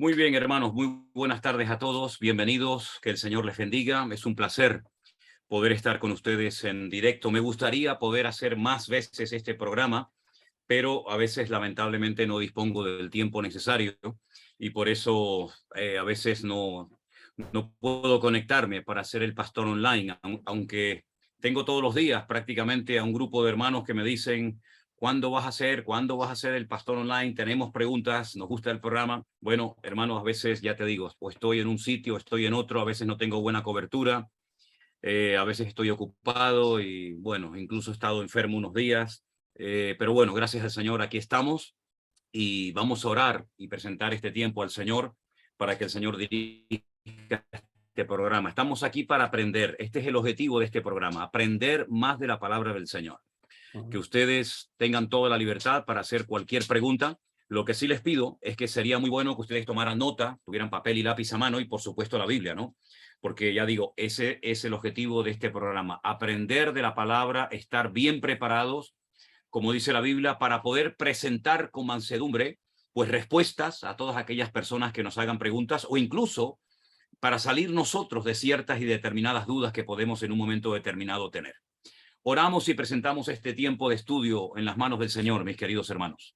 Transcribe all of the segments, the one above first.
Muy bien, hermanos, muy buenas tardes a todos. Bienvenidos, que el Señor les bendiga. Es un placer poder estar con ustedes en directo. Me gustaría poder hacer más veces este programa, pero a veces lamentablemente no dispongo del tiempo necesario y por eso a veces no puedo conectarme para ser el pastor online, aunque tengo todos los días prácticamente a un grupo de hermanos que me dicen: ¿cuándo vas a ser? ¿Cuándo vas a ser el pastor online? Tenemos preguntas, nos gusta el programa. Bueno, hermanos, a veces ya te digo, o estoy en un sitio, estoy en otro, a veces no tengo buena cobertura, a veces estoy ocupado y bueno, incluso he estado enfermo unos días. Pero bueno, gracias al Señor, aquí estamos y vamos a orar y presentar este tiempo al Señor para que el Señor dirija este programa. Estamos aquí para aprender. Este es el objetivo de este programa, aprender más de la palabra del Señor. Que ustedes tengan toda la libertad para hacer cualquier pregunta. Lo que sí les pido es que sería muy bueno que ustedes tomaran nota, tuvieran papel y lápiz a mano y por supuesto la Biblia, ¿no? Porque ya digo, ese es el objetivo de este programa, aprender de la palabra, estar bien preparados, como dice la Biblia, para poder presentar con mansedumbre pues respuestas a todas aquellas personas que nos hagan preguntas, o incluso para salir nosotros de ciertas y determinadas dudas que podemos en un momento determinado tener. Oramos y presentamos este tiempo de estudio en las manos del Señor, mis queridos hermanos.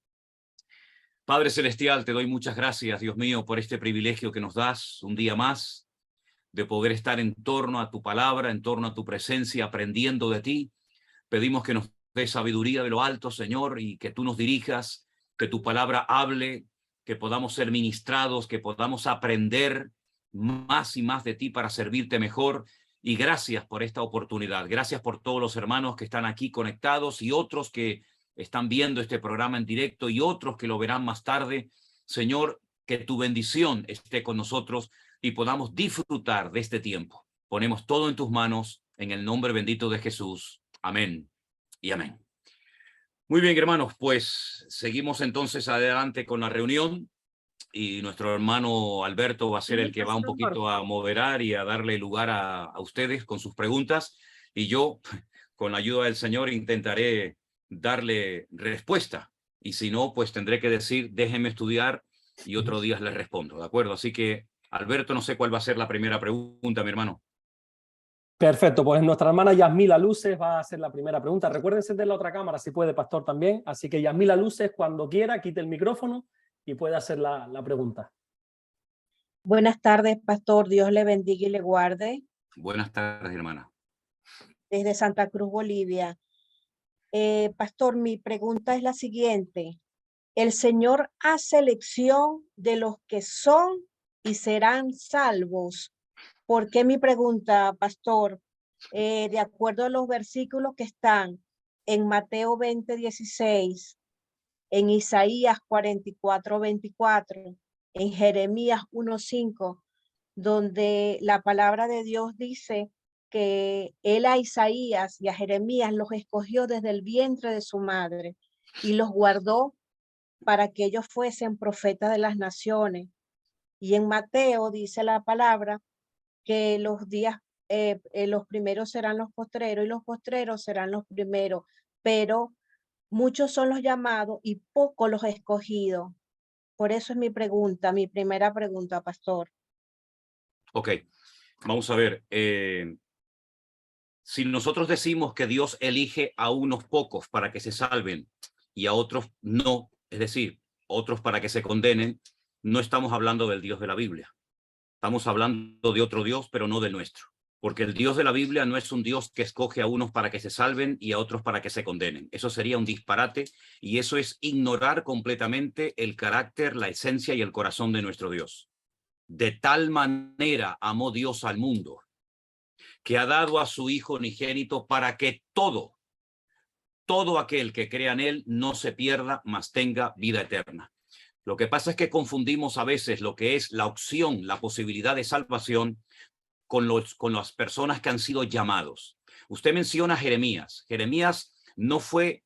Padre Celestial, te doy muchas gracias, Dios mío, por este privilegio que nos das un día más de poder estar en torno a tu palabra, en torno a tu presencia, aprendiendo de ti. Pedimos que nos des sabiduría de lo alto, Señor, y que tú nos dirijas, que tu palabra hable, que podamos ser ministrados, que podamos aprender más y más de ti para servirte mejor. Y gracias por esta oportunidad. Gracias por todos los hermanos que están aquí conectados y otros que están viendo este programa en directo y otros que lo verán más tarde. Señor, que tu bendición esté con nosotros y podamos disfrutar de este tiempo. Ponemos todo en tus manos, en el nombre bendito de Jesús. Amén y amén. Muy bien, hermanos, pues seguimos entonces adelante con la reunión. Y nuestro hermano Alberto va a ser el que va un poquito a moderar y a darle lugar a ustedes con sus preguntas. Y yo, con la ayuda del Señor, intentaré darle respuesta. Y si no, pues tendré que decir, déjenme estudiar y otro día les respondo, ¿de acuerdo? Así que, Alberto, no sé cuál va a ser la primera pregunta, mi hermano. Perfecto, pues nuestra hermana Yasmila Luces va a hacer la primera pregunta. Recuérdense de la otra cámara, si puede, pastor, también. Así que Yasmila Luces, cuando quiera, quite el micrófono y puede hacer la pregunta. Buenas tardes, pastor. Dios le bendiga y le guarde. Buenas tardes, hermana. Desde Santa Cruz, Bolivia. Pastor, mi pregunta es la siguiente. ¿El Señor hace elección de los que son y serán salvos? ¿Por qué mi pregunta, pastor? De acuerdo a los versículos que están en Mateo 20:16, en Isaías 44:24, en Jeremías 1:5, donde la palabra de Dios dice que él a Isaías y a Jeremías los escogió desde el vientre de su madre y los guardó para que ellos fuesen profetas de las naciones. Y en Mateo dice la palabra que los primeros serán los postreros y los postreros serán los primeros, pero muchos son los llamados y pocos los escogidos. Por eso es mi pregunta, mi primera pregunta, pastor. Ok, vamos a ver. Si nosotros decimos que Dios elige a unos pocos para que se salven y a otros no, es decir, otros para que se condenen, no estamos hablando del Dios de la Biblia. Estamos hablando de otro Dios, pero no del nuestro. Porque el Dios de la Biblia no es un Dios que escoge a unos para que se salven y a otros para que se condenen. Eso sería un disparate y eso es ignorar completamente el carácter, la esencia y el corazón de nuestro Dios. De tal manera amó Dios al mundo que ha dado a su Hijo unigénito para que todo aquel que crea en él no se pierda, mas tenga vida eterna. Lo que pasa es que confundimos a veces lo que es la opción, la posibilidad de salvación con las personas que han sido llamados. Usted menciona a Jeremías. Jeremías no fue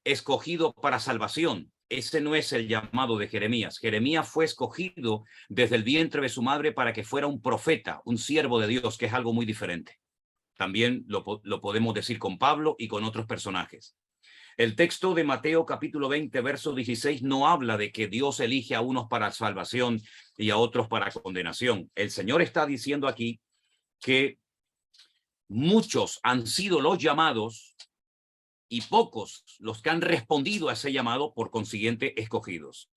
escogido para salvación. Ese no es el llamado de Jeremías. Jeremías fue escogido desde el vientre de su madre para que fuera un profeta, un siervo de Dios, que es algo muy diferente. También lo podemos decir con Pablo y con otros personajes. El texto de Mateo capítulo 20, verso 16, no habla de que Dios elige a unos para salvación y a otros para condenación. El Señor está diciendo aquí que muchos han sido los llamados y pocos los que han respondido a ese llamado, por consiguiente, escogidos.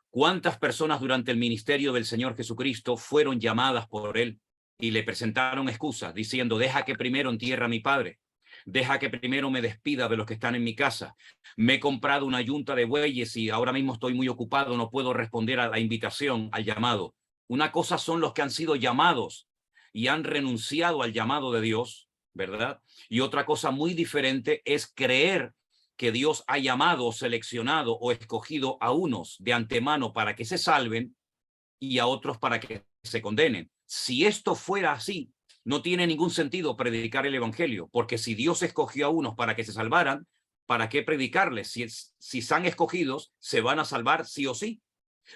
¿Cuántas personas durante el ministerio del Señor Jesucristo fueron llamadas por Él y le presentaron excusas diciendo, deja que primero entierre a mi padre, deja que primero me despida de los que están en mi casa, me he comprado una yunta de bueyes y ahora mismo estoy muy ocupado, no puedo responder a la invitación, al llamado? Una cosa son los que han sido llamados y han renunciado al llamado de Dios, ¿verdad? Y otra cosa muy diferente es creer que Dios ha llamado, seleccionado o escogido a unos de antemano para que se salven y a otros para que se condenen. Si esto fuera así, no tiene ningún sentido predicar el evangelio, porque si Dios escogió a unos para que se salvaran, ¿para qué predicarles? Si están escogidos, se van a salvar sí o sí.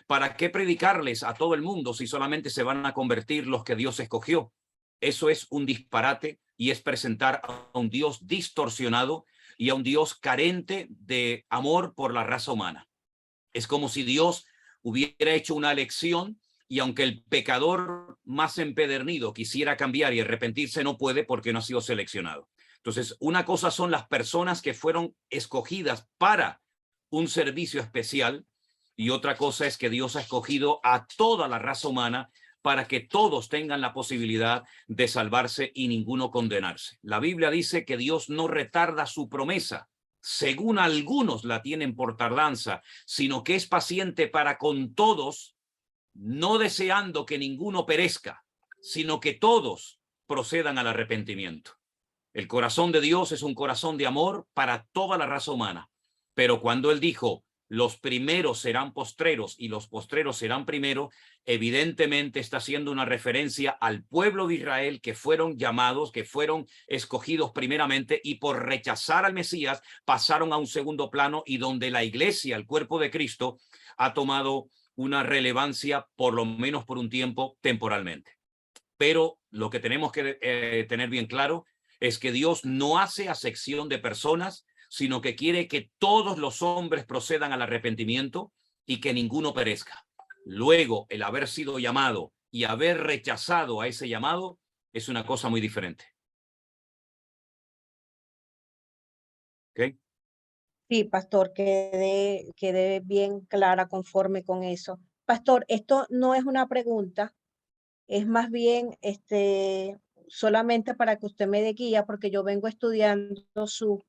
¿Para qué predicarles a todo el mundo si solamente se van a convertir los que Dios escogió? Eso es un disparate y es presentar a un Dios distorsionado y a un Dios carente de amor por la raza humana. Es como si Dios hubiera hecho una elección y aunque el pecador más empedernido quisiera cambiar y arrepentirse, no puede porque no ha sido seleccionado. Entonces, una cosa son las personas que fueron escogidas para un servicio especial y otra cosa es que Dios ha escogido a toda la raza humana para que todos tengan la posibilidad de salvarse y ninguno condenarse. La Biblia dice que Dios no retarda su promesa, según algunos la tienen por tardanza, sino que es paciente para con todos, no deseando que ninguno perezca, sino que todos procedan al arrepentimiento. El corazón de Dios es un corazón de amor para toda la raza humana, pero cuando Él dijo, los primeros serán postreros y los postreros serán primeros, evidentemente está haciendo una referencia al pueblo de Israel que fueron llamados, que fueron escogidos primeramente y por rechazar al Mesías pasaron a un segundo plano y donde la iglesia, el cuerpo de Cristo, ha tomado una relevancia por lo menos por un tiempo temporalmente. Pero lo que tenemos que tener bien claro es que Dios no hace acepción de personas, sino que quiere que todos los hombres procedan al arrepentimiento y que ninguno perezca. Luego, el haber sido llamado y haber rechazado a ese llamado es una cosa muy diferente. ¿Ok? Sí, pastor, quedé bien clara conforme con eso. Pastor, esto no es una pregunta, es más bien solamente para que usted me dé guía, porque yo vengo estudiando su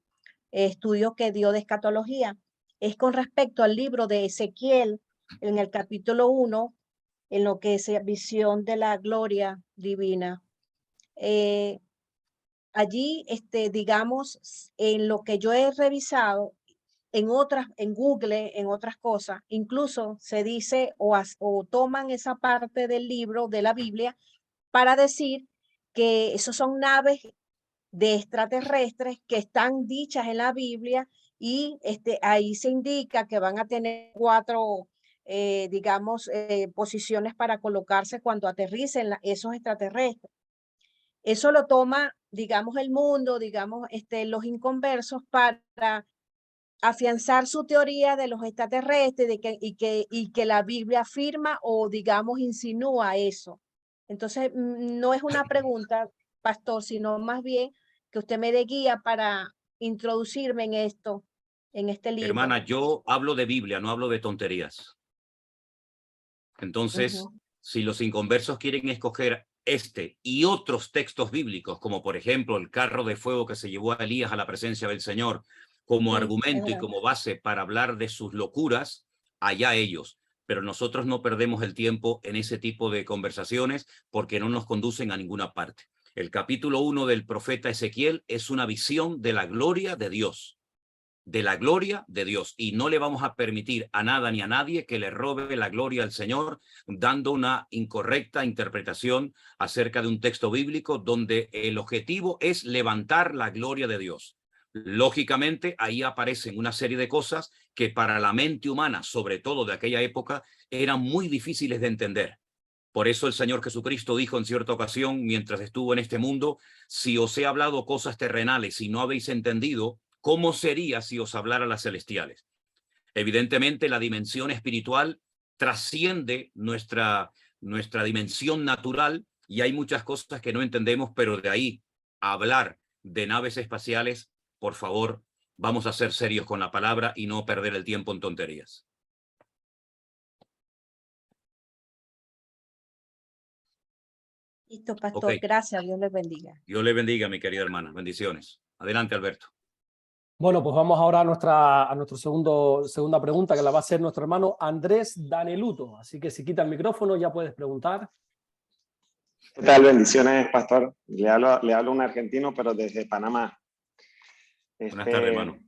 estudio que dio de escatología. Es con respecto al libro de Ezequiel, en el capítulo 1, en lo que es visión de la gloria divina. Allí, digamos, en lo que yo he revisado, en Google, en otras cosas, incluso se dice o toman esa parte del libro de la Biblia para decir que esos son naves de extraterrestres que están dichas en la Biblia y ahí se indica que van a tener 4, digamos, posiciones para colocarse cuando aterricen esos extraterrestres. Eso lo toma, digamos, el mundo, digamos, los inconversos para afianzar su teoría de los extraterrestres y que la Biblia afirma o, digamos, insinúa eso. Entonces, no es una pregunta, pastor, sino más bien que usted me dé guía para introducirme en esto, en este libro. Hermana, yo hablo de Biblia, no hablo de tonterías. Entonces, si los inconversos quieren escoger este y otros textos bíblicos, como por ejemplo el carro de fuego que se llevó a Elías a la presencia del Señor, como argumento y como base para hablar de sus locuras, allá ellos. Pero nosotros no perdemos el tiempo en ese tipo de conversaciones porque no nos conducen a ninguna parte. El capítulo 1 del profeta Ezequiel es una visión de la gloria de Dios. De la gloria de Dios, y no le vamos a permitir a nada ni a nadie que le robe la gloria al Señor dando una incorrecta interpretación acerca de un texto bíblico donde el objetivo es levantar la gloria de Dios. Lógicamente ahí aparecen una serie de cosas que para la mente humana, sobre todo de aquella época, eran muy difíciles de entender. Por eso el Señor Jesucristo dijo en cierta ocasión, mientras estuvo en este mundo, si os he hablado cosas terrenales y no habéis entendido, ¿cómo sería si os hablara las celestiales? Evidentemente, la dimensión espiritual trasciende nuestra nuestra dimensión natural y hay muchas cosas que no entendemos, pero de ahí a hablar de naves espaciales, por favor, vamos a ser serios con la palabra y no perder el tiempo en tonterías. Listo, pastor. Ok. Gracias. Dios les bendiga. Dios le bendiga, mi querida hermana. Bendiciones. Adelante, Alberto. Bueno, pues vamos ahora a nuestra segunda pregunta, que la va a hacer nuestro hermano Andrés Daneluto. Así que si quita el micrófono ya puedes preguntar. ¿Qué tal? Bendiciones, pastor. Le hablo un argentino, pero desde Panamá. Buenas tardes, hermano.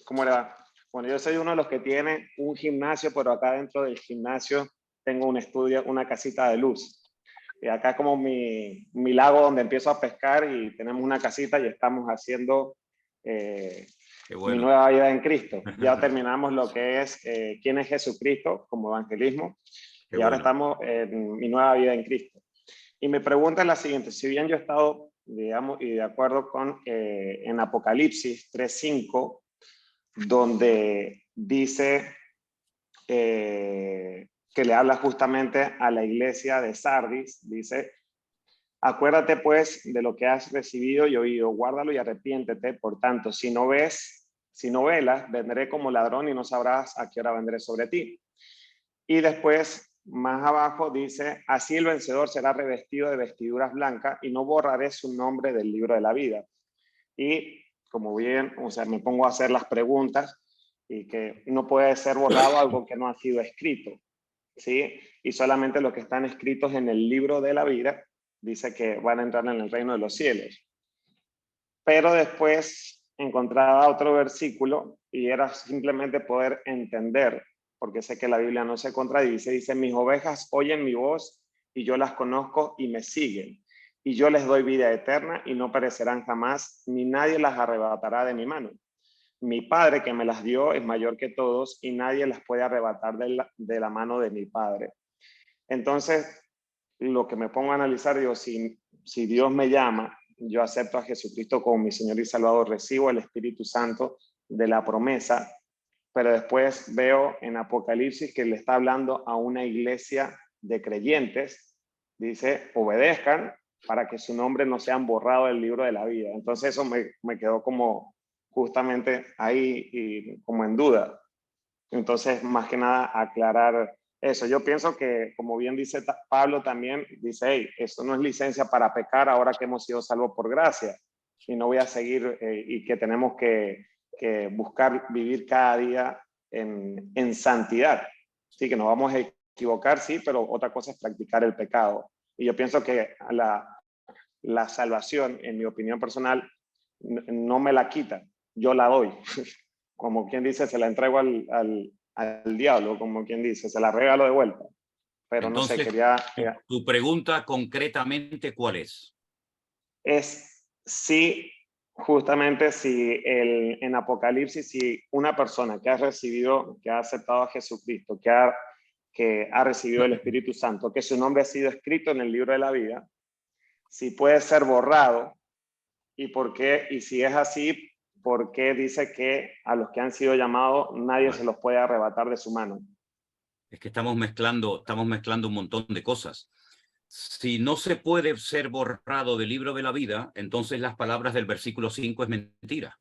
¿Cómo le va? Bueno, yo soy uno de los que tiene un gimnasio, pero acá dentro del gimnasio tengo un estudio, una casita de luz. Y acá es como mi lago donde empiezo a pescar y tenemos una casita y estamos haciendo mi nueva vida en Cristo. Ya terminamos lo que es quién es Jesucristo como evangelismo y ahora estamos en mi nueva vida en Cristo. Y mi pregunta es la siguiente: si bien yo he estado, digamos, y de acuerdo con en Apocalipsis 3:5, donde dice que le habla justamente a la iglesia de Sardis, dice: acuérdate pues de lo que has recibido y oído, guárdalo y arrepiéntete. Por tanto, si no velas, vendré como ladrón y no sabrás a qué hora vendré sobre ti. Y después, más abajo, dice: así el vencedor será revestido de vestiduras blancas y no borraré su nombre del libro de la vida. Y como bien, o sea, me pongo a hacer las preguntas y que no puede ser borrado algo que no ha sido escrito, ¿sí? Y solamente los que están escritos en el libro de la vida dice que van a entrar en el reino de los cielos. Pero después encontraba otro versículo y era simplemente poder entender, porque sé que la Biblia no se contradice. Dice: mis ovejas oyen mi voz y yo las conozco y me siguen. Y yo les doy vida eterna y no perecerán jamás, ni nadie las arrebatará de mi mano. Mi Padre que me las dio es mayor que todos y nadie las puede arrebatar de la mano de mi Padre. Entonces, lo que me pongo a analizar, digo, si Dios me llama, yo acepto a Jesucristo como mi Señor y Salvador, recibo el Espíritu Santo de la promesa, pero después veo en Apocalipsis que le está hablando a una iglesia de creyentes, dice: obedezcan para que su nombre no sea borrado del libro de la vida. Entonces eso me quedó como justamente ahí y como en duda. Entonces, más que nada, aclarar eso. Yo pienso que, como bien dice Pablo también, dice: hey, esto no es licencia para pecar ahora que hemos sido salvos por gracia. Y no voy a seguir y que tenemos que buscar vivir cada día en santidad. Sí, que nos vamos a equivocar, sí, pero otra cosa es practicar el pecado. Y yo pienso que la salvación, en mi opinión personal, no me la quita, yo la doy. Como quien dice, se la entrego al diablo, como quien dice, se la regalo de vuelta. Pero entonces, no sé, quería... Tu pregunta concretamente, ¿cuál es? Es si, justamente, si en Apocalipsis, si una persona que ha recibido, que ha aceptado a Jesucristo, que ha recibido el Espíritu Santo, que su nombre ha sido escrito en el libro de la vida, si puede ser borrado, y por qué, y si es así, ¿por qué dice que a los que han sido llamados nadie se los puede arrebatar de su mano? Es que estamos mezclando un montón de cosas. Si no se puede ser borrado del libro de la vida, entonces las palabras del versículo 5 es mentira.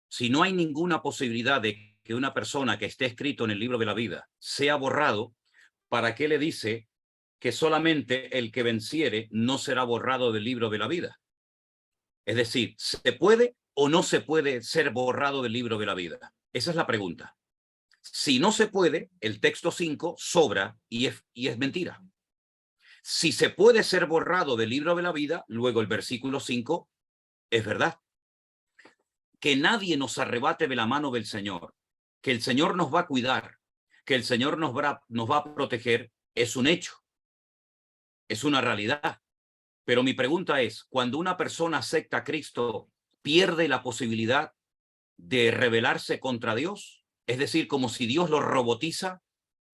Si no hay ninguna posibilidad de que una persona que esté escrito en el libro de la vida sea borrado, ¿para qué le dice que solamente el que venciere no será borrado del libro de la vida? Es decir, ¿se puede o no se puede ser borrado del libro de la vida? Esa es la pregunta. Si no se puede, el texto 5 sobra y es mentira. Si se puede ser borrado del libro de la vida, luego el versículo 5 es verdad. Que nadie nos arrebate de la mano del Señor, que el Señor nos va a cuidar, que el Señor nos va a proteger, es un hecho, es una realidad. Pero mi pregunta es, cuando una persona acepta a Cristo, ¿pierde la posibilidad de rebelarse contra Dios? Es decir, como si Dios lo robotiza,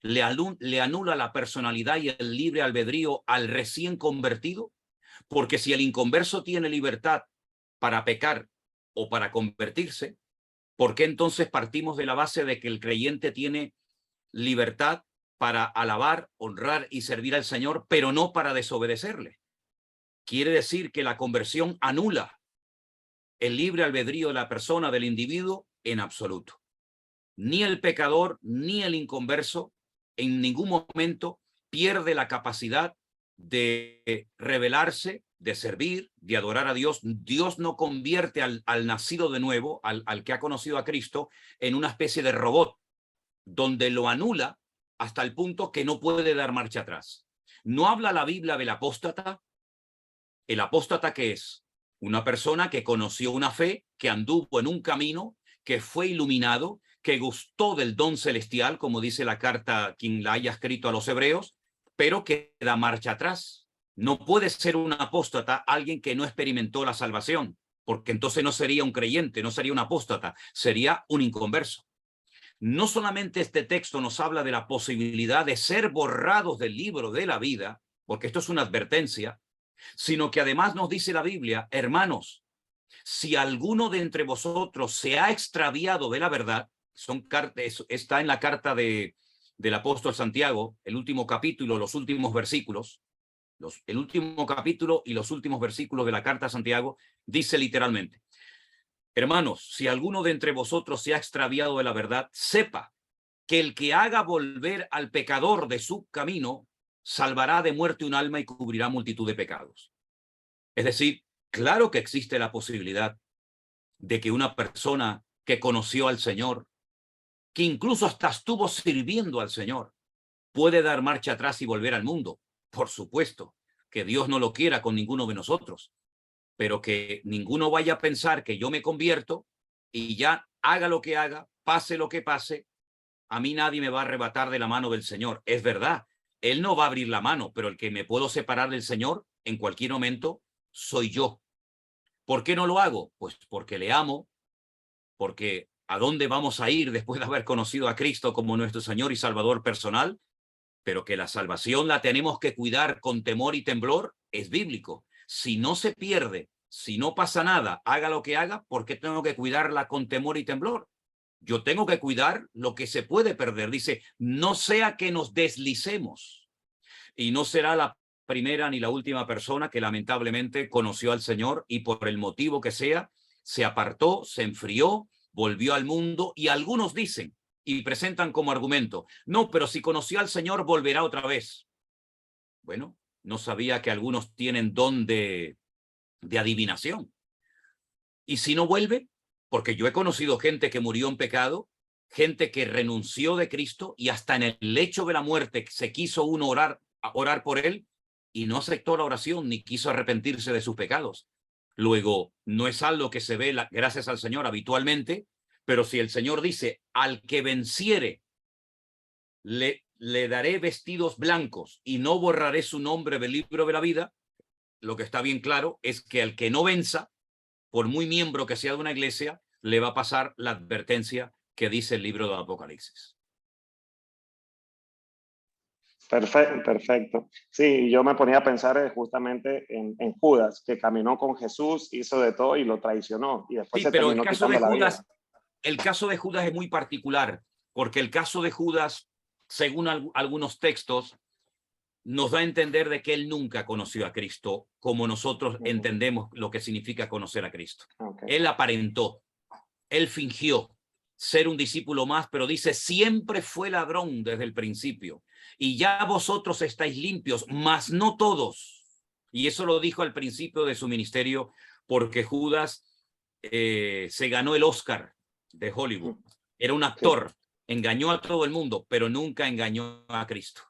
le anula la personalidad y el libre albedrío al recién convertido, porque si el inconverso tiene libertad para pecar o para convertirse, ¿por qué entonces partimos de la base de que el creyente tiene libertad para alabar, honrar y servir al Señor, pero no para desobedecerle. Quiere decir que la conversión anula el libre albedrío de la persona, del individuo, en absoluto. Ni el pecador ni el inconverso en ningún momento pierde la capacidad de rebelarse, de servir, de adorar a Dios. Dios no convierte al nacido de nuevo, al que ha conocido a Cristo, en una especie de robot, donde lo anula hasta el punto que no puede dar marcha atrás. ¿No habla la Biblia del apóstata? ¿El apóstata qué es? Una persona que conoció una fe, que anduvo en un camino, que fue iluminado, que gustó del don celestial, como dice la carta quien la haya escrito a los hebreos, pero que da marcha atrás. No puede ser un apóstata alguien que no experimentó la salvación, porque entonces no sería un creyente, no sería un apóstata, sería un inconverso. No solamente este texto nos habla de la posibilidad de ser borrados del libro de la vida, porque esto es una advertencia, sino que además nos dice la Biblia, hermanos, si alguno de entre vosotros se ha extraviado de la verdad, está en la carta del apóstol Santiago, el último capítulo, los últimos versículos, el último capítulo y los últimos versículos de la carta a Santiago, dice literalmente, hermanos, si alguno de entre vosotros se ha extraviado de la verdad, sepa que el que haga volver al pecador de su camino, salvará de muerte un alma y cubrirá multitud de pecados. Es decir, claro que existe la posibilidad de que una persona que conoció al Señor, que incluso hasta estuvo sirviendo al Señor, puede dar marcha atrás y volver al mundo. Por supuesto, que Dios no lo quiera con ninguno de nosotros, pero que ninguno vaya a pensar que yo me convierto y ya haga lo que haga, pase lo que pase, a mí nadie me va a arrebatar de la mano del Señor. Es verdad, Él no va a abrir la mano, pero el que me puedo separar del Señor en cualquier momento soy yo. ¿Por qué no lo hago? Pues porque le amo, porque ¿a dónde vamos a ir después de haber conocido a Cristo como nuestro Señor y Salvador personal? Pero que la salvación la tenemos que cuidar con temor y temblor, es bíblico. Si no se pierde, si no pasa nada, haga lo que haga, ¿por qué tengo que cuidarla con temor y temblor? Yo tengo que cuidar lo que se puede perder. Dice, no sea que nos deslicemos. Y no será la primera ni la última persona que lamentablemente conoció al Señor y por el motivo que sea, se apartó, se enfrió, volvió al mundo y algunos dicen y presentan como argumento, no, pero si conoció al Señor volverá otra vez. Bueno, no sabía que algunos tienen don de adivinación. ¿Y si no vuelve? Porque yo he conocido gente que murió en pecado, gente que renunció de Cristo y hasta en el lecho de la muerte se quiso uno orar por él y no aceptó la oración ni quiso arrepentirse de sus pecados. Luego, no es algo que se ve, gracias al Señor, habitualmente, pero si el Señor dice, al que venciere, le daré vestidos blancos y no borraré su nombre del libro de la vida, lo que está bien claro es que al que no venza, por muy miembro que sea de una iglesia, le va a pasar la advertencia que dice el libro del Apocalipsis. Perfecto. Sí, yo me ponía a pensar justamente en Judas, que caminó con Jesús, hizo de todo y lo traicionó. Y después Sí, se pero terminó quitando la vida. el caso de Judas es muy particular, porque el caso de Judas, según algunos textos, nos da a entender de que él nunca conoció a Cristo como nosotros entendemos lo que significa conocer a Cristo. Él aparentó, él fingió ser un discípulo más, pero dice, siempre fue ladrón desde el principio. Y ya vosotros estáis limpios, mas no todos. Y eso lo dijo al principio de su ministerio, porque Judas se ganó el Oscar de Hollywood. Era un actor, engañó a todo el mundo, pero nunca engañó a Cristo.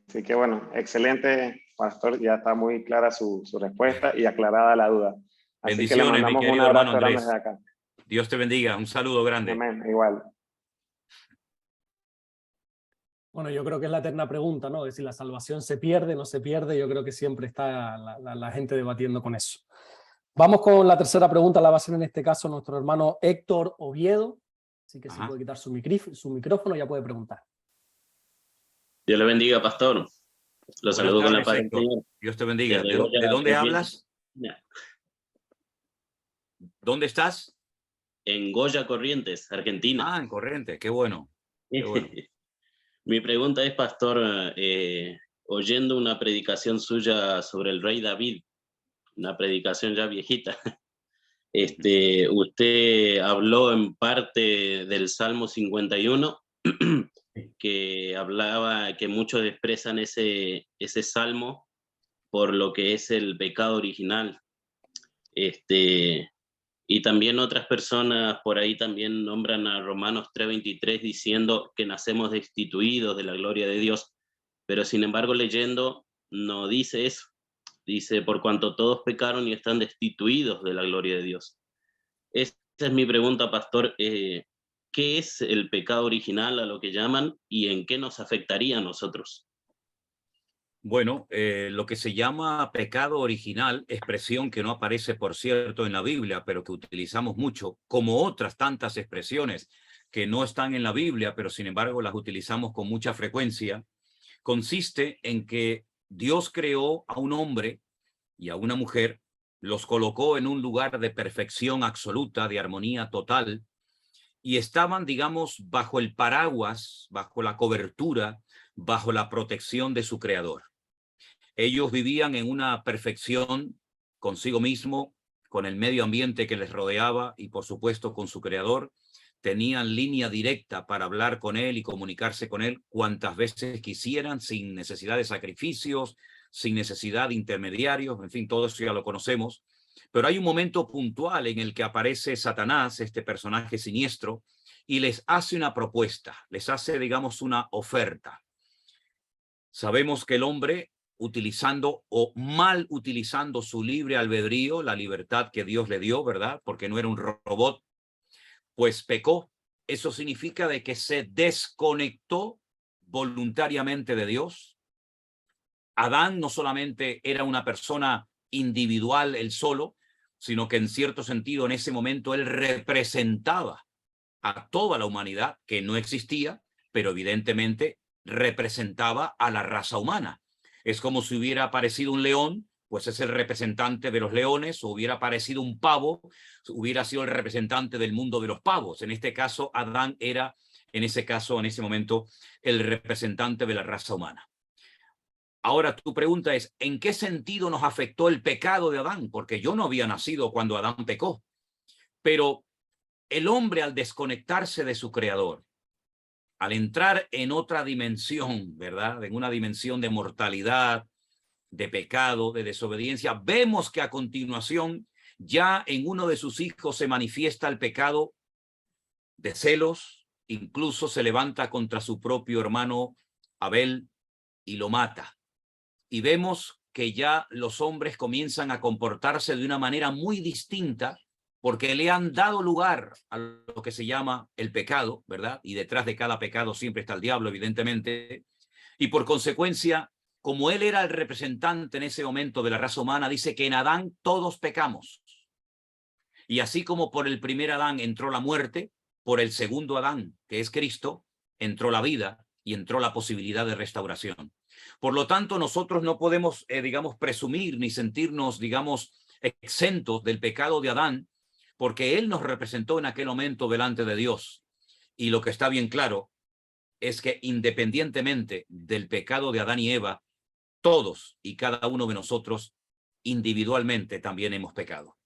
Así que bueno, excelente, pastor. Ya está muy clara su respuesta y aclarada la duda. Así bendiciones, que le mandamos mi querido un abrazo hermano Andrés. desde acá. Dios te bendiga. Un saludo grande. Amén, igual. Bueno, yo creo que es la eterna pregunta, ¿no? De si la salvación se pierde, no se pierde. Yo creo que siempre está la gente debatiendo con eso. Vamos con la tercera pregunta, la va a hacer en este caso nuestro hermano Héctor Oviedo. Así que si puede quitar su micrófono, ya puede preguntar. Dios le bendiga, pastor. Lo saludo con la paz del Señor. Dios te bendiga. ¿De dónde hablas? ¿Dónde estás? En Goya, Corrientes, Argentina. Ah, en Corrientes. Qué bueno. Qué bueno. Mi pregunta es, pastor, oyendo una predicación suya sobre el rey David, una predicación ya viejita, usted habló en parte del Salmo 51, que hablaba que muchos expresan ese salmo por lo que es el pecado original. Y también otras personas por ahí también nombran a Romanos 3:23 diciendo que nacemos destituidos de la gloria de Dios, pero sin embargo leyendo no dice eso. Dice, por cuanto todos pecaron y están destituidos de la gloria de Dios. Esa es mi pregunta, pastor. ¿Qué es el pecado original, a lo que llaman, y en qué nos afectaría a nosotros? Bueno, lo que se llama pecado original, expresión que no aparece, por cierto, en la Biblia, pero que utilizamos mucho, como otras tantas expresiones que no están en la Biblia, pero sin embargo las utilizamos con mucha frecuencia, consiste en que Dios creó a un hombre y a una mujer, los colocó en un lugar de perfección absoluta, de armonía total, y estaban, digamos, bajo el paraguas, bajo la cobertura, bajo la protección de su creador. Ellos vivían en una perfección consigo mismo, con el medio ambiente que les rodeaba y, por supuesto, con su creador. Tenían línea directa para hablar con él y comunicarse con él cuantas veces quisieran, sin necesidad de sacrificios, sin necesidad de intermediarios, en fin, todo eso ya lo conocemos. Pero hay un momento puntual en el que aparece Satanás, este personaje siniestro, y les hace una propuesta, les hace, digamos, una oferta. Sabemos que el hombre, utilizando o mal utilizando su libre albedrío, la libertad que Dios le dio, ¿verdad? Porque no era un robot, pues pecó. Eso significa de que se desconectó voluntariamente de Dios. Adán no solamente era una persona individual, él solo, sino que en cierto sentido en ese momento él representaba a toda la humanidad que no existía, pero evidentemente representaba a la raza humana. Es como si hubiera aparecido un león, pues es el representante de los leones, o hubiera aparecido un pavo, hubiera sido el representante del mundo de los pavos. En este caso, Adán era, en ese momento, el representante de la raza humana. Ahora, tu pregunta es, ¿en qué sentido nos afectó el pecado de Adán? Porque yo no había nacido cuando Adán pecó, pero el hombre, al desconectarse de su creador, al entrar en otra dimensión, ¿verdad? En una dimensión de mortalidad, de pecado, de desobediencia, vemos que a continuación ya en uno de sus hijos se manifiesta el pecado de celos, incluso se levanta contra su propio hermano Abel y lo mata. Y vemos que ya los hombres comienzan a comportarse de una manera muy distinta porque le han dado lugar a lo que se llama el pecado, ¿verdad? Y detrás de cada pecado siempre está el diablo, evidentemente. Y por consecuencia, como él era el representante en ese momento de la raza humana, dice que en Adán todos pecamos. Y así como por el primer Adán entró la muerte, por el segundo Adán, que es Cristo, entró la vida y entró la posibilidad de restauración. Por lo tanto, nosotros no podemos, digamos, presumir ni sentirnos, digamos, exentos del pecado de Adán, porque él nos representó en aquel momento delante de Dios. Y lo que está bien claro es que independientemente del pecado de Adán y Eva, todos y cada uno de nosotros individualmente también hemos pecado.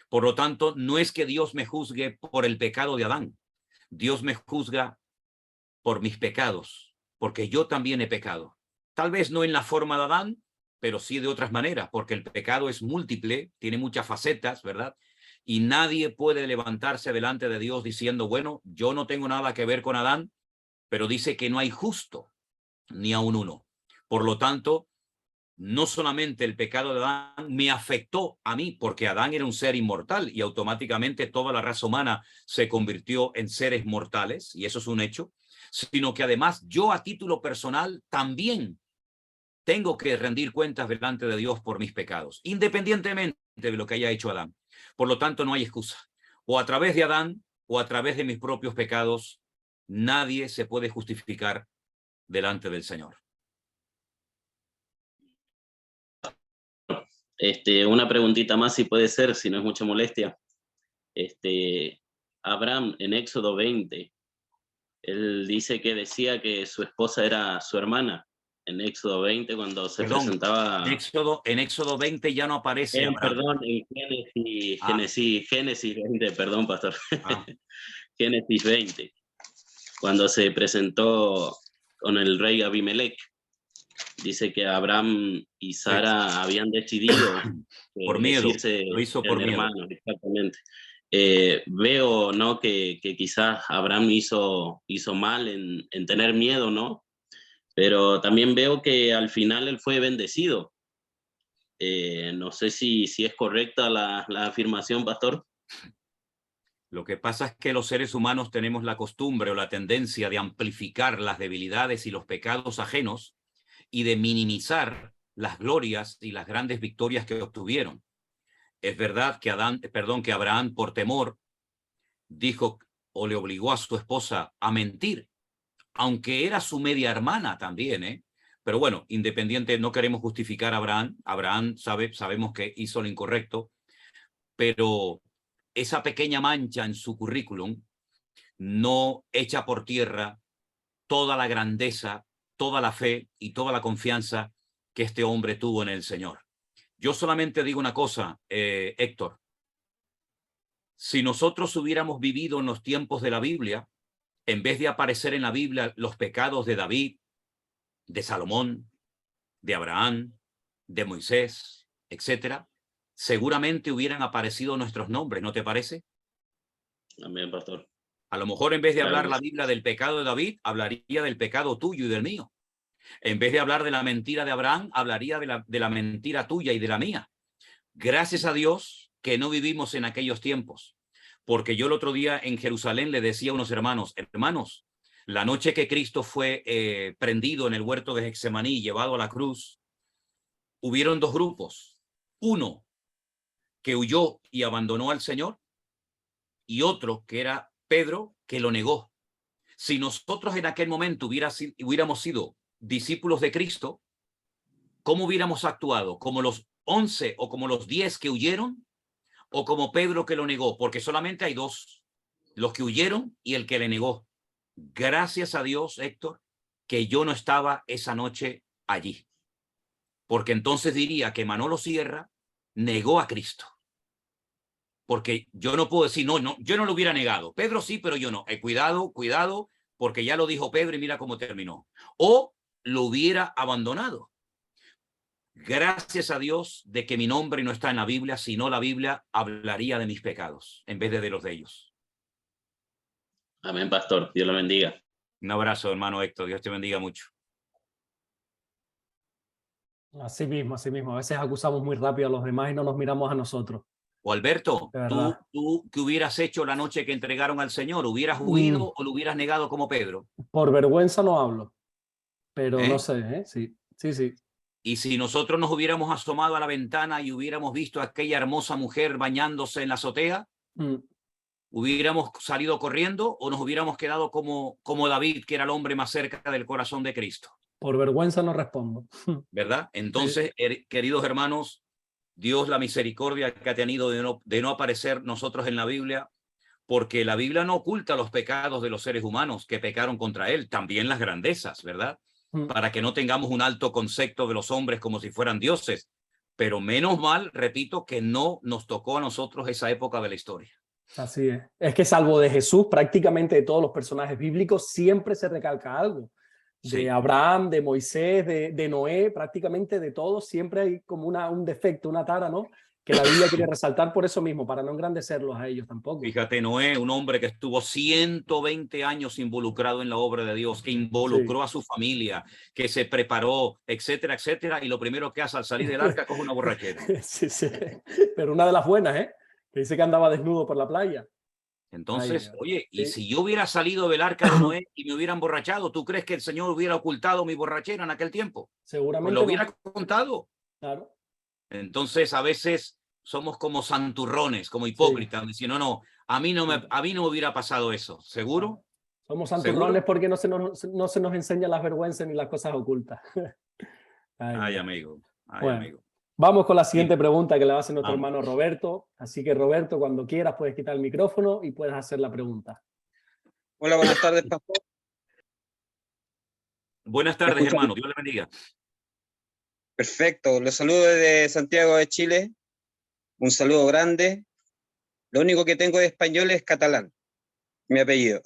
Por lo tanto, no es que Dios me juzgue por el pecado de Adán. Dios me juzga por mis pecados, porque yo también he pecado. Tal vez no en la forma de Adán, pero sí de otras maneras, porque el pecado es múltiple, tiene muchas facetas, ¿verdad? Y nadie puede levantarse delante de Dios diciendo, bueno, yo no tengo nada que ver con Adán, pero dice que no hay justo, ni aun uno. Por lo tanto, no solamente el pecado de Adán me afectó a mí, porque Adán era un ser inmortal y automáticamente toda la raza humana se convirtió en seres mortales, y eso es un hecho, sino que además yo a título personal también tengo que rendir cuentas delante de Dios por mis pecados, independientemente de lo que haya hecho Adán. Por lo tanto, no hay excusa. O a través de Adán o a través de mis propios pecados, nadie se puede justificar delante del Señor. Una preguntita más, si puede ser, si no es mucha molestia. Abraham, en Éxodo 20, Él dice que decía que su esposa era su hermana en Éxodo 20 cuando se Perdón, presentaba... en Éxodo 20 ya no aparece Abraham. Perdón, en Génesis 20, perdón, pastor. Ah. Génesis 20, cuando se presentó con el rey Abimelech. Dice que Abraham y Sara habían decidido por miedo, decirse lo hizo por miedo. hermanos, exactamente. Veo, ¿no?, que quizás Abraham hizo mal en tener miedo, ¿no? Pero también veo que al final él fue bendecido. No sé si es correcta la afirmación, pastor. Lo que pasa es que los seres humanos tenemos la costumbre o la tendencia de amplificar las debilidades y los pecados ajenos y de minimizar las glorias y las grandes victorias que obtuvieron. Es verdad que Abraham, por temor, dijo o le obligó a su esposa a mentir, aunque era su media hermana también, ¿eh? Pero bueno, independiente, no queremos justificar a Abraham. Abraham sabemos que hizo lo incorrecto, pero esa pequeña mancha en su currículum no echa por tierra toda la grandeza, toda la fe y toda la confianza que este hombre tuvo en el Señor. Yo solamente digo una cosa, Héctor. Si nosotros hubiéramos vivido en los tiempos de la Biblia, en vez de aparecer en la Biblia los pecados de David, de Salomón, de Abraham, de Moisés, etcétera, seguramente hubieran aparecido nuestros nombres, ¿no te parece? Amén, pastor. A lo mejor en vez de Claro. hablar la Biblia del pecado de David, hablaría del pecado tuyo y del mío. En vez de hablar de la mentira de Abraham, hablaría de la mentira tuya y de la mía. Gracias a Dios que no vivimos en aquellos tiempos, porque yo el otro día en Jerusalén le decía a unos hermanos, la noche que Cristo fue prendido en el huerto de Getsemaní y llevado a la cruz, hubieron dos grupos. Uno que huyó y abandonó al Señor y otro que era Pedro, que lo negó. Si nosotros en aquel momento hubiéramos sido discípulos de Cristo, ¿cómo hubiéramos actuado? ¿Como los 11 o como los 10 que huyeron? ¿O como Pedro que lo negó? Porque solamente hay dos, los que huyeron y el que le negó. Gracias a Dios, Héctor, que yo no estaba esa noche allí. Porque entonces diría que Manolo Sierra negó a Cristo. Porque yo no puedo decir, no, yo no lo hubiera negado. Pedro sí, pero yo no. Cuidado, porque ya lo dijo Pedro y mira cómo terminó. O lo hubiera abandonado. Gracias a Dios de que mi nombre no está en la Biblia, sino la Biblia hablaría de mis pecados en vez de los de ellos. Amén, pastor. Dios lo bendiga. Un abrazo, hermano Héctor. Dios te bendiga mucho. Así mismo, así mismo. A veces acusamos muy rápido a los demás y no nos miramos a nosotros. O Alberto, De verdad. ¿tú qué hubieras hecho la noche que entregaron al Señor? ¿Hubieras huido o lo hubieras negado como Pedro? Por vergüenza no hablo, pero ¿Eh? no sé, ¿eh? Sí. Y si nosotros nos hubiéramos asomado a la ventana y hubiéramos visto a aquella hermosa mujer bañándose en la azotea, ¿hubiéramos salido corriendo o nos hubiéramos quedado como David, que era el hombre más cerca del corazón de Cristo? Por vergüenza no respondo. ¿Verdad? Entonces, queridos hermanos, Dios la misericordia que ha tenido de no aparecer nosotros en la Biblia, porque la Biblia no oculta los pecados de los seres humanos que pecaron contra él, también las grandezas, ¿verdad? Para que no tengamos un alto concepto de los hombres como si fueran dioses. Pero menos mal, repito, que no nos tocó a nosotros esa época de la historia. Así es. Es que salvo de Jesús, prácticamente de todos los personajes bíblicos, siempre se recalca algo. De Abraham, de Moisés, de Noé, prácticamente de todos, siempre hay como un defecto, una tara, ¿no? Que la Biblia quiere resaltar por eso mismo, para no engrandecerlos a ellos tampoco. Fíjate, Noé, un hombre que estuvo 120 años involucrado en la obra de Dios, que involucró a su familia, que se preparó, etcétera, etcétera, y lo primero que hace al salir del arca coge una borrachera. Sí. Pero una de las buenas, ¿eh? Que dice que andaba desnudo por la playa. Entonces, oye, y si yo hubiera salido del arca de Noé y me hubiera emborrachado, ¿tú crees que el Señor hubiera ocultado mi borrachera en aquel tiempo? Seguramente. Pues lo hubiera contado. Claro. Entonces, a veces somos como santurrones, como hipócritas, diciendo, no, a mí no me hubiera pasado eso. ¿Seguro? Somos santurrones porque no se nos enseñan las vergüenzas ni las cosas ocultas. Ay, amigo. Bueno. Amigo. Vamos con la siguiente pregunta que le va a hacer nuestro hermano Roberto. Así que, Roberto, cuando quieras puedes quitar el micrófono y puedes hacer la pregunta. Hola, buenas tardes, pastor. Buenas ¿Me tardes, escuchan? hermano. Dios le bendiga. Perfecto, los saludo desde Santiago de Chile, un saludo grande. Lo único que tengo de español es catalán, mi apellido.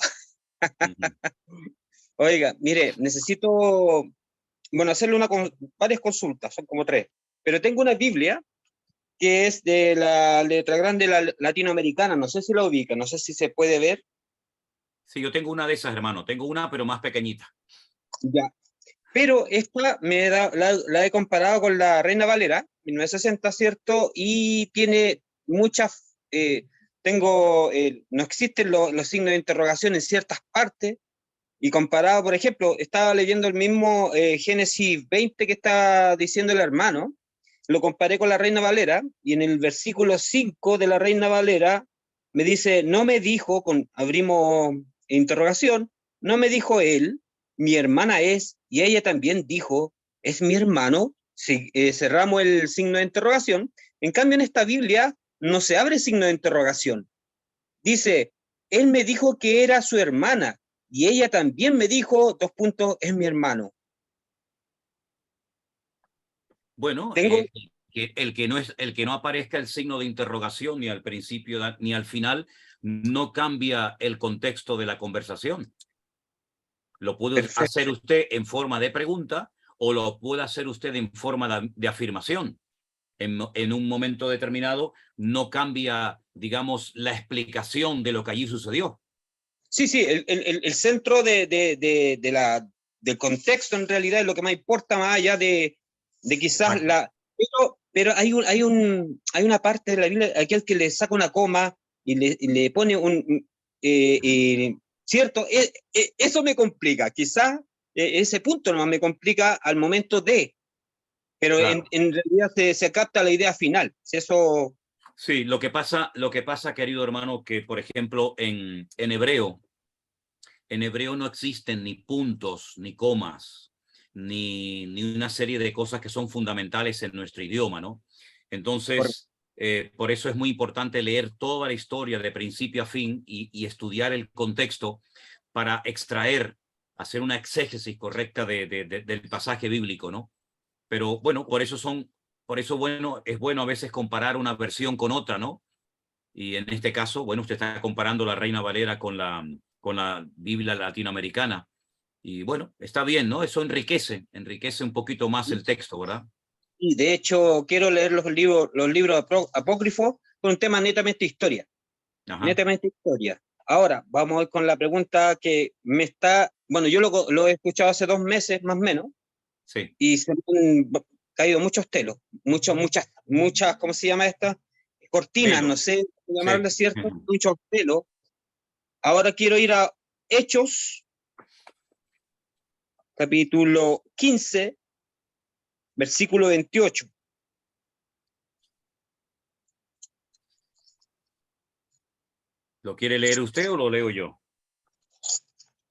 Oiga, mire, necesito, bueno, hacerle varias consultas, son como 3, pero tengo una Biblia que es de la letra grande latinoamericana, no sé si la ubica, no sé si se puede ver. Sí, yo tengo una de esas, hermano. Tengo una, pero más pequeñita. Ya. Pero esta la he comparado con la Reina Valera, 1960, ¿cierto? Y tiene muchas, no existen los signos de interrogación en ciertas partes, y comparado, por ejemplo, estaba leyendo el mismo Génesis 20 que está diciendo el hermano, lo comparé con la Reina Valera, y en el versículo 5 de la Reina Valera me dice, no me dijo, abrimos interrogación, no me dijo él, mi hermana es, y ella también dijo, es mi hermano, cerramos el signo de interrogación. En cambio, en esta Biblia no se abre signo de interrogación. Dice, él me dijo que era su hermana, y ella también me dijo, es mi hermano. Bueno, Tengo, el que no aparezca el signo de interrogación ni al principio ni al final no cambia el contexto de la conversación. Lo puede perfecto. hacer usted en forma de pregunta o lo puede hacer usted en forma de afirmación. En un momento determinado no cambia, digamos, la explicación de lo que allí sucedió. Sí, el centro del contexto en realidad es lo que más importa, más allá de quizás pero hay una parte de la Biblia, aquel que le saca una coma y le pone ¿cierto? Eso me complica, quizás ese punto nomás me complica al momento pero claro. en realidad se capta la idea final. Eso... Sí, lo que pasa, querido hermano, que por ejemplo en hebreo no existen ni puntos, ni comas, ni una serie de cosas que son fundamentales en nuestro idioma, ¿no? Entonces, por eso es muy importante leer toda la historia de principio a fin y estudiar el contexto para extraer, hacer una exégesis correcta del pasaje bíblico, ¿no? Pero bueno, por eso bueno, es bueno a veces comparar una versión con otra, ¿no? Y en este caso, bueno, usted está comparando la Reina Valera con la Biblia latinoamericana. Y bueno, está bien, ¿no? Eso enriquece un poquito más el texto, ¿verdad? Y de hecho, quiero leer los libros apócrifos con un tema netamente historia. Ajá. Netamente historia. Ahora, vamos a ir con la pregunta que me está... Bueno, yo lo he escuchado hace 2 meses, más o menos, sí. Y se me han caído muchos telos, muchas, ¿cómo se llama esta? Cortinas, Pelo. no sé cómo llamarle, Sí. ¿cierto? Muchos telos. Ahora quiero ir a Hechos, capítulo 15, versículo 28. ¿Lo quiere leer usted o lo leo yo?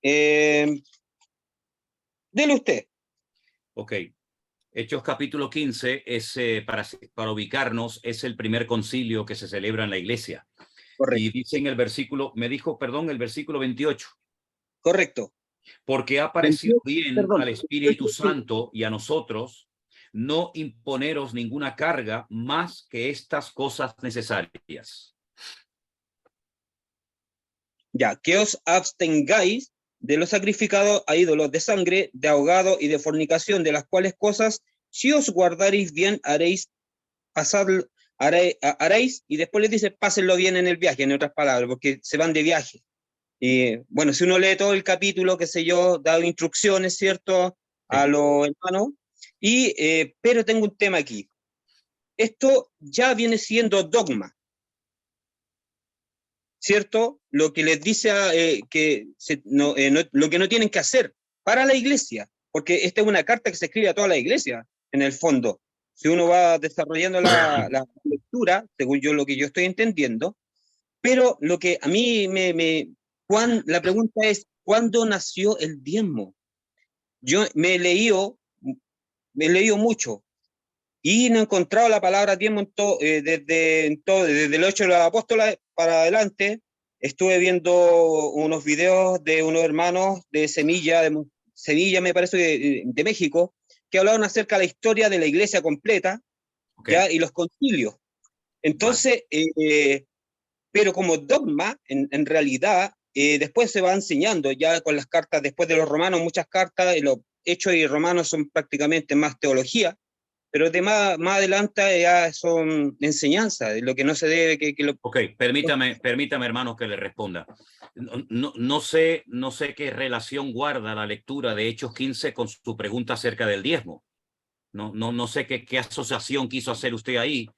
Dele usted. Ok. Hechos capítulo 15 es, para ubicarnos, es el primer concilio que se celebra en la iglesia. Correcto. Y dice en el versículo, el versículo 28. Correcto. Porque ha parecido bien al Espíritu 28. Santo y a nosotros no imponeros ninguna carga más que estas cosas necesarias. Ya, que os abstengáis de los sacrificados a ídolos de sangre, de ahogado y de fornicación, de las cuales cosas, si os guardaréis bien, haréis, y después les dice, pásenlo bien en el viaje, en otras palabras, porque se van de viaje. Y bueno, si uno lee todo el capítulo, qué sé yo, da instrucciones, ¿cierto?, a los hermanos, pero tengo un tema aquí. Esto ya viene siendo dogma, ¿cierto? Lo que les dice lo que no tienen que hacer para la iglesia, porque esta es una carta que se escribe a toda la iglesia, en el fondo. Si uno va desarrollando la lectura, según lo que yo estoy entendiendo, pero lo que a mí la pregunta es, ¿cuándo nació el diezmo? Yo me he leído mucho, y no he encontrado la palabra diezmo desde el 8 de los apóstoles para adelante. Estuve viendo unos videos de unos hermanos de Semilla, Sevilla, me parece que de México, que hablaron acerca de la historia de la iglesia completa, ¿ya? Y los concilios. Entonces, pero como dogma, en realidad, después se va enseñando ya con las cartas, después de los romanos, muchas cartas, los Hechos y Romanos son prácticamente más teología, pero de más adelante ya son enseñanzas, de lo que no se debe Ok, permítame, hermano, que le responda. No sé qué relación guarda la lectura de Hechos 15 con su pregunta acerca del diezmo. No sé qué asociación quiso hacer usted ahí,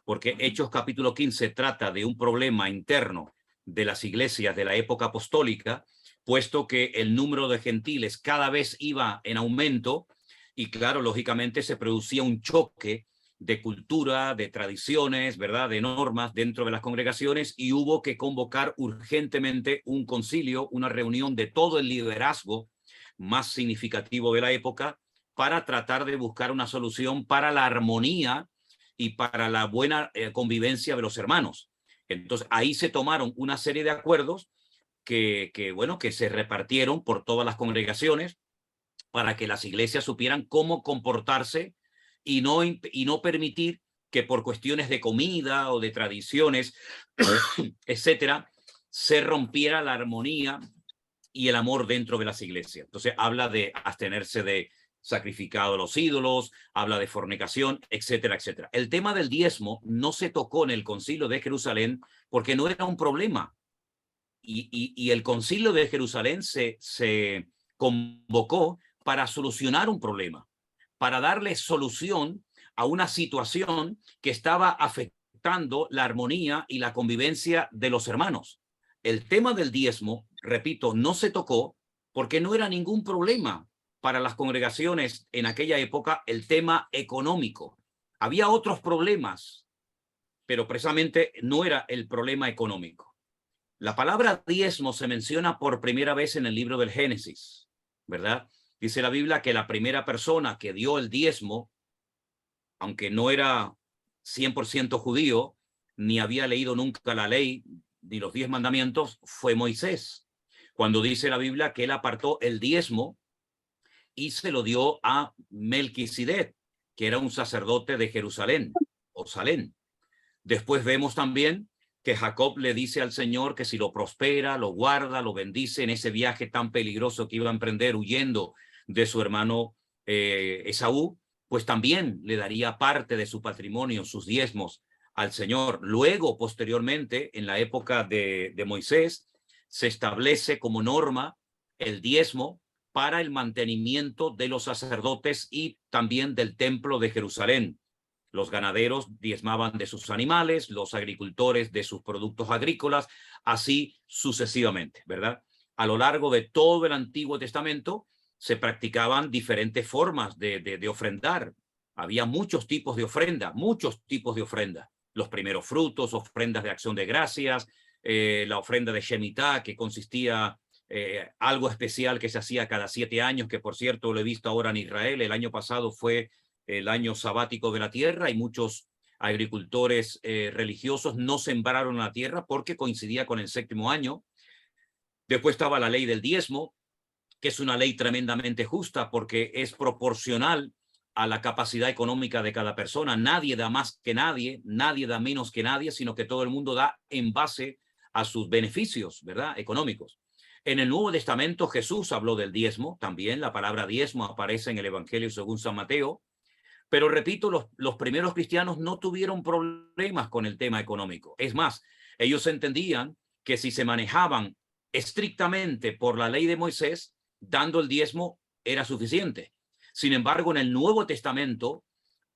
porque Hechos capítulo 15 trata de un problema interno de las iglesias de la época apostólica, puesto que el número de gentiles cada vez iba en aumento y claro, lógicamente se producía un choque de cultura, de tradiciones, ¿verdad?, de normas dentro de las congregaciones y hubo que convocar urgentemente un concilio, una reunión de todo el liderazgo más significativo de la época para tratar de buscar una solución para la armonía y para la buena convivencia de los hermanos. Entonces, ahí se tomaron una serie de acuerdos que se repartieron por todas las congregaciones para que las iglesias supieran cómo comportarse y no permitir que por cuestiones de comida o de tradiciones, etcétera, se rompiera la armonía y el amor dentro de las iglesias. Entonces, habla de abstenerse de sacrificado a los ídolos, habla de fornicación, etcétera, etcétera. El tema del diezmo no se tocó en el Concilio de Jerusalén porque no era un problema. Y el Concilio de Jerusalén se convocó para solucionar un problema, para darle solución a una situación que estaba afectando la armonía y la convivencia de los hermanos. El tema del diezmo, repito, no se tocó porque no era ningún problema para las congregaciones en aquella época el tema económico. Había otros problemas, pero precisamente no era el problema económico. La palabra diezmo se menciona por primera vez en el libro del Génesis, ¿verdad? Dice la Biblia que la primera persona que dio el diezmo, aunque no era 100% judío, ni había leído nunca la ley ni los 10 mandamientos, fue Moisés. Cuando dice la Biblia que él apartó el diezmo y se lo dio a Melquisedec, que era un sacerdote de Jerusalén o Salem. Después vemos también que Jacob le dice al Señor que si lo prospera, lo guarda, lo bendice en ese viaje tan peligroso que iba a emprender huyendo de su hermano Esaú, pues también le daría parte de su patrimonio, sus diezmos al Señor. Luego, posteriormente, en la época de Moisés, se establece como norma el diezmo para el mantenimiento de los sacerdotes y también del templo de Jerusalén. Los ganaderos diezmaban de sus animales, los agricultores de sus productos agrícolas, así sucesivamente, ¿verdad? A lo largo de todo el Antiguo Testamento se practicaban diferentes formas de ofrendar. Había muchos tipos de ofrenda, Los primeros frutos, ofrendas de acción de gracias, la ofrenda de Shemitah, que consistía algo especial que se hacía cada 7 años, que por cierto lo he visto ahora en Israel. El año pasado fue el año sabático de la tierra y muchos agricultores religiosos no sembraron la tierra porque coincidía con el 7º año. Después estaba la ley del diezmo, que es una ley tremendamente justa porque es proporcional a la capacidad económica de cada persona. Nadie da más que nadie, nadie da menos que nadie, sino que todo el mundo da en base a sus beneficios, ¿verdad?, económicos. En el Nuevo Testamento Jesús habló del diezmo, también la palabra diezmo aparece en el Evangelio según San Mateo. Pero repito, los primeros cristianos no tuvieron problemas con el tema económico. Es más, ellos entendían que si se manejaban estrictamente por la ley de Moisés, dando el diezmo era suficiente. Sin embargo, en el Nuevo Testamento,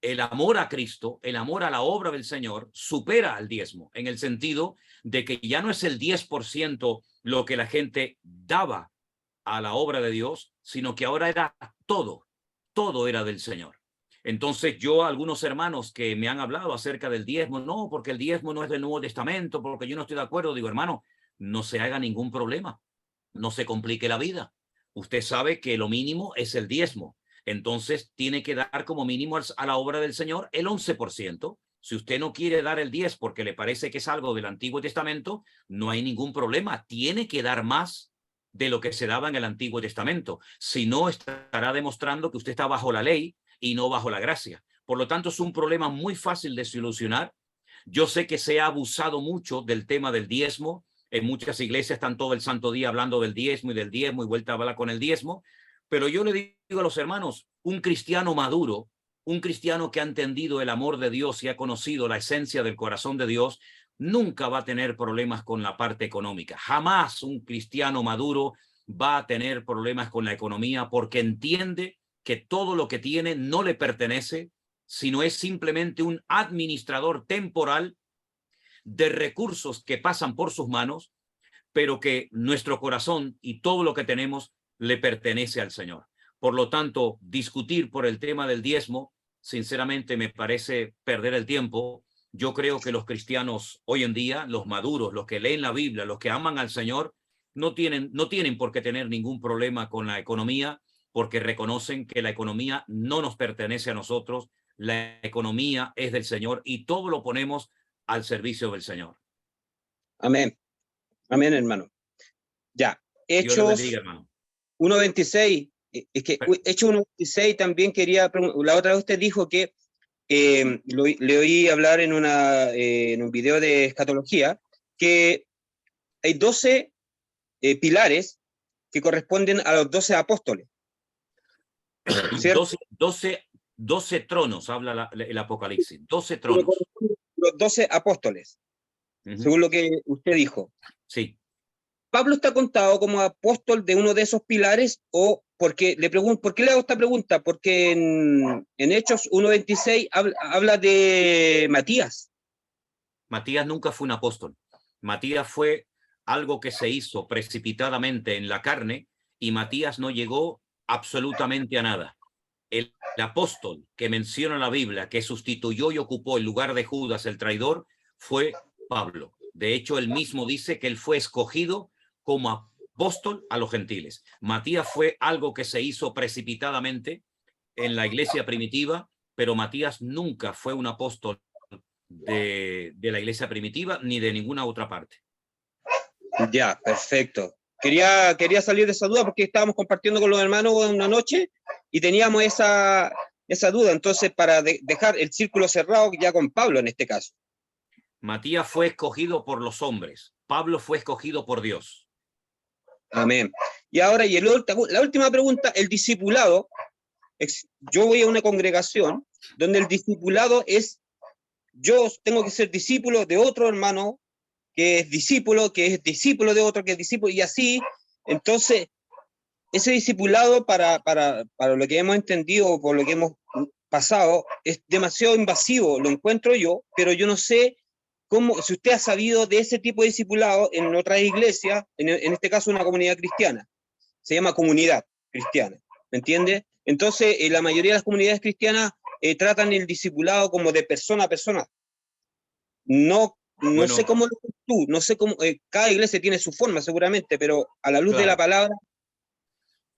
el amor a Cristo, el amor a la obra del Señor, supera al diezmo, en el sentido de que ya no es el 10% lo que la gente daba a la obra de Dios, sino que ahora era todo era del Señor. Entonces yo a algunos hermanos que me han hablado acerca del diezmo, no, porque el diezmo no es del Nuevo Testamento, porque yo no estoy de acuerdo, digo, hermano, no se haga ningún problema, no se complique la vida. Usted sabe que lo mínimo es el diezmo, entonces tiene que dar como mínimo a la obra del Señor el 11%. Si usted no quiere dar el 10 porque le parece que es algo del Antiguo Testamento, no hay ningún problema, tiene que dar más de lo que se daba en el Antiguo Testamento. Si no, estará demostrando que usted está bajo la ley y no bajo la gracia. Por lo tanto, es un problema muy fácil de solucionar. Yo sé que se ha abusado mucho del tema del diezmo. En muchas iglesias están todo el santo día hablando del diezmo y vuelta a hablar con el diezmo. Pero yo le digo a los hermanos, un cristiano maduro, un cristiano que ha entendido el amor de Dios y ha conocido la esencia del corazón de Dios, nunca va a tener problemas con la parte económica. Jamás un cristiano maduro va a tener problemas con la economía porque entiende que todo lo que tiene no le pertenece, sino es simplemente un administrador temporal de recursos que pasan por sus manos, pero que nuestro corazón y todo lo que tenemos le pertenece al Señor. Por lo tanto, discutir por el tema del diezmo, sinceramente me parece perder el tiempo. Yo creo que los cristianos hoy en día, los maduros, los que leen la Biblia, los que aman al Señor, no tienen por qué tener ningún problema con la economía, porque reconocen que la economía no nos pertenece a nosotros, la economía es del Señor y todo lo ponemos al servicio del Señor. Amén. Amén, hermano. Ya, Dios le Hechos bendiga, hermano. 1.26. Es que Hechos 1.26 también quería preguntar. La otra vez usted dijo que le oí hablar en un video de escatología que hay 12 pilares que corresponden a los 12 apóstoles. 12 tronos, habla el Apocalipsis. 12 tronos. Los 12 apóstoles, según lo que usted dijo. Sí. ¿Pablo está contado como apóstol de uno de esos pilares? O porque le pregunto, ¿por qué le hago esta pregunta? Porque en Hechos 1.26 habla de Matías. Matías nunca fue un apóstol. Matías fue algo que se hizo precipitadamente en la carne y Matías no llegó absolutamente a nada. El apóstol que menciona la Biblia, que sustituyó y ocupó el lugar de Judas, el traidor, fue Pablo. De hecho, él mismo dice que él fue escogido como apóstol a los gentiles. Matías fue algo que se hizo precipitadamente en la iglesia primitiva, pero Matías nunca fue un apóstol de la iglesia primitiva ni de ninguna otra parte. Ya, perfecto. Quería salir de esa duda porque estábamos compartiendo con los hermanos una noche y teníamos esa duda. Entonces, para dejar el círculo cerrado ya con Pablo en este caso. Matías fue escogido por los hombres. Pablo fue escogido por Dios. Amén. Y ahora, la última pregunta, el discipulado. Yo voy a una congregación donde el discipulado es, yo tengo que ser discípulo de otro hermano que es discípulo de otro, que es discípulo, y así. Entonces, ese discipulado para lo que hemos entendido, por lo que hemos pasado, es demasiado invasivo, lo encuentro yo, pero yo no sé cómo, si usted ha sabido de ese tipo de discipulado en otras iglesias, en este caso una comunidad cristiana, se llama comunidad cristiana, ¿me entiende? Entonces, la mayoría de las comunidades cristianas tratan el discipulado como de persona a persona. No sé cómo lo ves tú, no sé cómo, cada iglesia tiene su forma seguramente, pero a la luz de la palabra.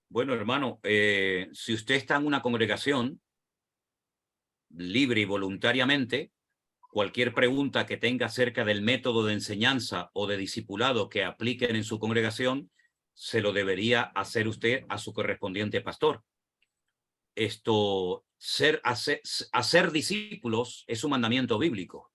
Bueno, hermano, si usted está en una congregación libre y voluntariamente, cualquier pregunta que tenga acerca del método de enseñanza o de discipulado que apliquen en su congregación, se lo debería hacer usted a su correspondiente pastor. Hacer discípulos es un mandamiento bíblico.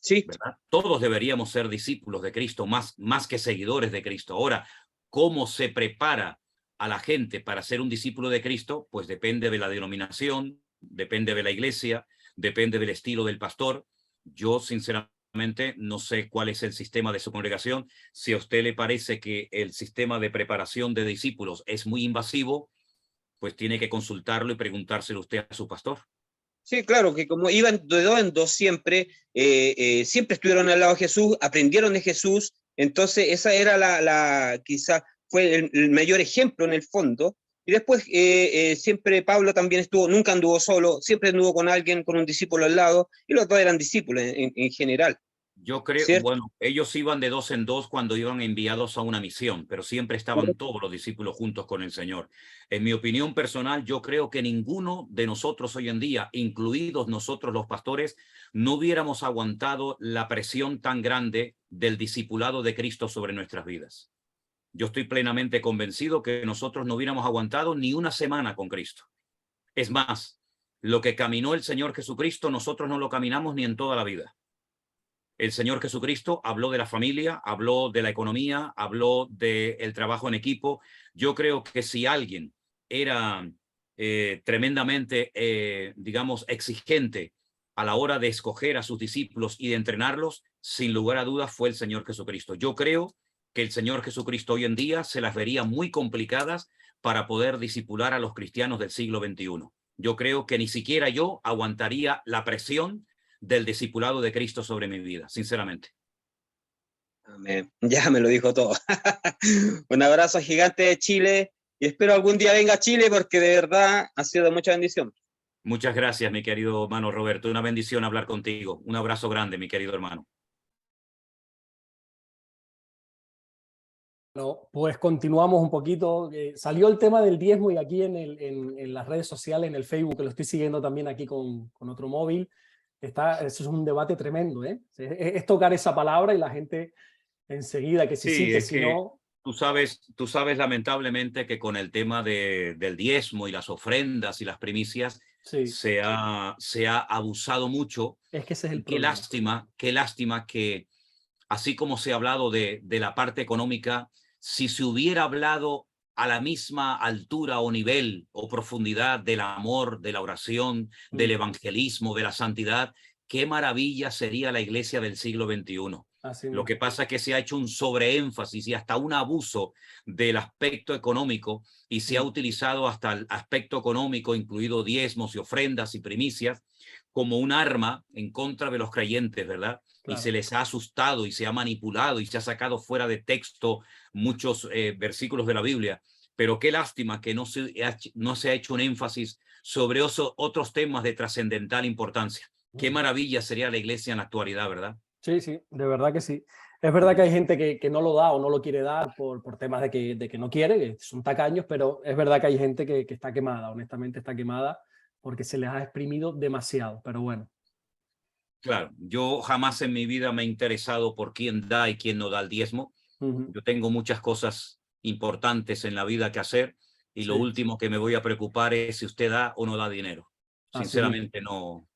Sí. ¿Verdad? Todos deberíamos ser discípulos de Cristo, más que seguidores de Cristo. Ahora, ¿cómo se prepara a la gente para ser un discípulo de Cristo? Pues depende de la denominación, depende de la iglesia, depende del estilo del pastor. Yo, sinceramente, no sé cuál es el sistema de su congregación. Si a usted le parece que el sistema de preparación de discípulos es muy invasivo, pues tiene que consultarlo y preguntárselo usted a su pastor. Sí, claro, que como iban de dos en dos siempre, siempre estuvieron al lado de Jesús, aprendieron de Jesús, entonces esa era quizá fue el mayor ejemplo en el fondo. Y después siempre Pablo también nunca anduvo solo, siempre anduvo con alguien, con un discípulo al lado, y los dos eran discípulos en general. Yo creo, ¿cierto? Bueno, ellos iban de dos en dos cuando iban enviados a una misión, pero siempre estaban todos los discípulos juntos con el Señor. En mi opinión personal, yo creo que ninguno de nosotros hoy en día, incluidos nosotros los pastores, no hubiéramos aguantado la presión tan grande del discipulado de Cristo sobre nuestras vidas. Yo estoy plenamente convencido que nosotros no hubiéramos aguantado ni una semana con Cristo. Es más, lo que caminó el Señor Jesucristo, nosotros no lo caminamos ni en toda la vida. El Señor Jesucristo habló de la familia, habló de la economía, habló del trabajo en equipo. Yo creo que si alguien era tremendamente, digamos, exigente a la hora de escoger a sus discípulos y de entrenarlos, sin lugar a dudas fue el Señor Jesucristo. Yo creo que el Señor Jesucristo hoy en día se las vería muy complicadas para poder discipular a los cristianos del siglo XXI. Yo creo que ni siquiera yo aguantaría la presión del discipulado de Cristo sobre mi vida, sinceramente. Amén. Ya me lo dijo todo. Un abrazo gigante de Chile y espero algún día venga a Chile porque de verdad ha sido de mucha bendición. Muchas gracias, mi querido hermano Roberto. Una bendición hablar contigo. Un abrazo grande, mi querido hermano. Bueno, pues continuamos un poquito. Salió el tema del diezmo y aquí en las redes sociales, en el Facebook, que lo estoy siguiendo también aquí con otro móvil, eso es un debate tremendo, ¿eh? Es tocar esa palabra y la gente enseguida que sí, que si no... Tú sabes lamentablemente que con el tema del diezmo y las ofrendas y las primicias Sí. se ha abusado mucho. Es que ese es el qué problema. lástima que así como se ha hablado de la parte económica, si se hubiera hablado a la misma altura o nivel o profundidad del amor, de la oración, del evangelismo, de la santidad, qué maravilla sería la iglesia del siglo XXI. Lo que pasa es que se ha hecho un sobreénfasis y hasta un abuso del aspecto económico y se ha utilizado hasta el aspecto económico, incluido diezmos y ofrendas y primicias, como un arma en contra de los creyentes, ¿verdad? Claro. Y se les ha asustado y se ha manipulado y se ha sacado fuera de texto muchos versículos de la Biblia. Pero qué lástima que no se ha hecho un énfasis sobre otros temas de trascendental importancia. Qué maravilla sería la iglesia en la actualidad, ¿verdad? Sí, sí, de verdad que sí. Es verdad que hay gente que no lo da o no lo quiere dar por temas de que no quiere, que son tacaños, pero es verdad que hay gente que está quemada, honestamente está quemada, porque se les ha exprimido demasiado, pero bueno. Claro, yo jamás en mi vida me he interesado por quién da y quién no da el diezmo. Yo tengo muchas cosas importantes en la vida que hacer y lo último que me voy a preocupar es si usted da o no da dinero. Sinceramente no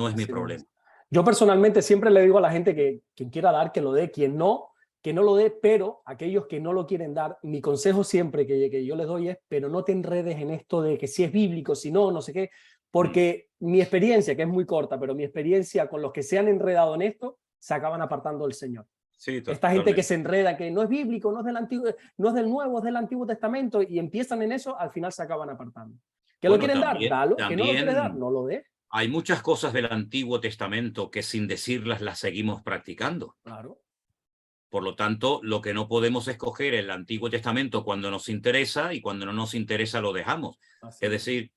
es mi problema. Yo personalmente siempre le digo a la gente que quien quiera dar, que lo dé, quien no, que no lo dé, pero aquellos que no lo quieren dar, mi consejo siempre que yo les doy es, pero no te enredes en esto de que si es bíblico, si no, no sé qué, porque mi experiencia, que es muy corta, pero mi experiencia con los que se han enredado en esto, se acaban apartando del Señor. Sí, esta gente que se enreda, que no es bíblico, no es del Antiguo, no es del Nuevo, es del Antiguo Testamento, y empiezan en eso, al final se acaban apartando. ¿Que lo quieren dar? Dalo. ¿Que no lo quieren dar? No lo dé. Hay muchas cosas del Antiguo Testamento que sin decirlas las seguimos practicando. Claro. Por lo tanto, lo que no podemos escoger el Antiguo Testamento cuando nos interesa y cuando no nos interesa lo dejamos. Es decir,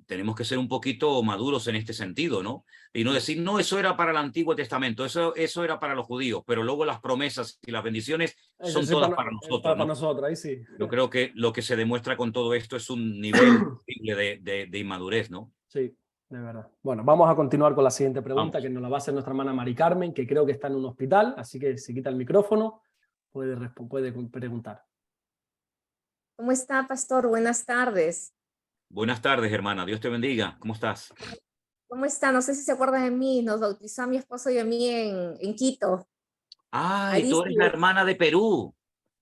tenemos que ser un poquito maduros en este sentido, ¿no? Y no decir, no, eso era para el Antiguo Testamento, eso era para los judíos, pero luego las promesas y las bendiciones son todas para nosotros. Para ¿no? nosotros, ahí sí. Yo creo que lo que se demuestra con todo esto es un nivel de inmadurez, ¿no? Sí. De verdad. Bueno, vamos a continuar con la siguiente pregunta, Vamos. que nos la va a hacer nuestra hermana Mari Carmen, que creo que está en un hospital, así que si quita el micrófono, puede preguntar. ¿Cómo está, pastor? Buenas tardes. Buenas tardes, hermana. Dios te bendiga. ¿Cómo estás? ¿Cómo está? No sé si se acuerdan de mí. Nos bautizó a mi esposo y a mí en Quito. ¡Ay, tú eres la hermana de Perú!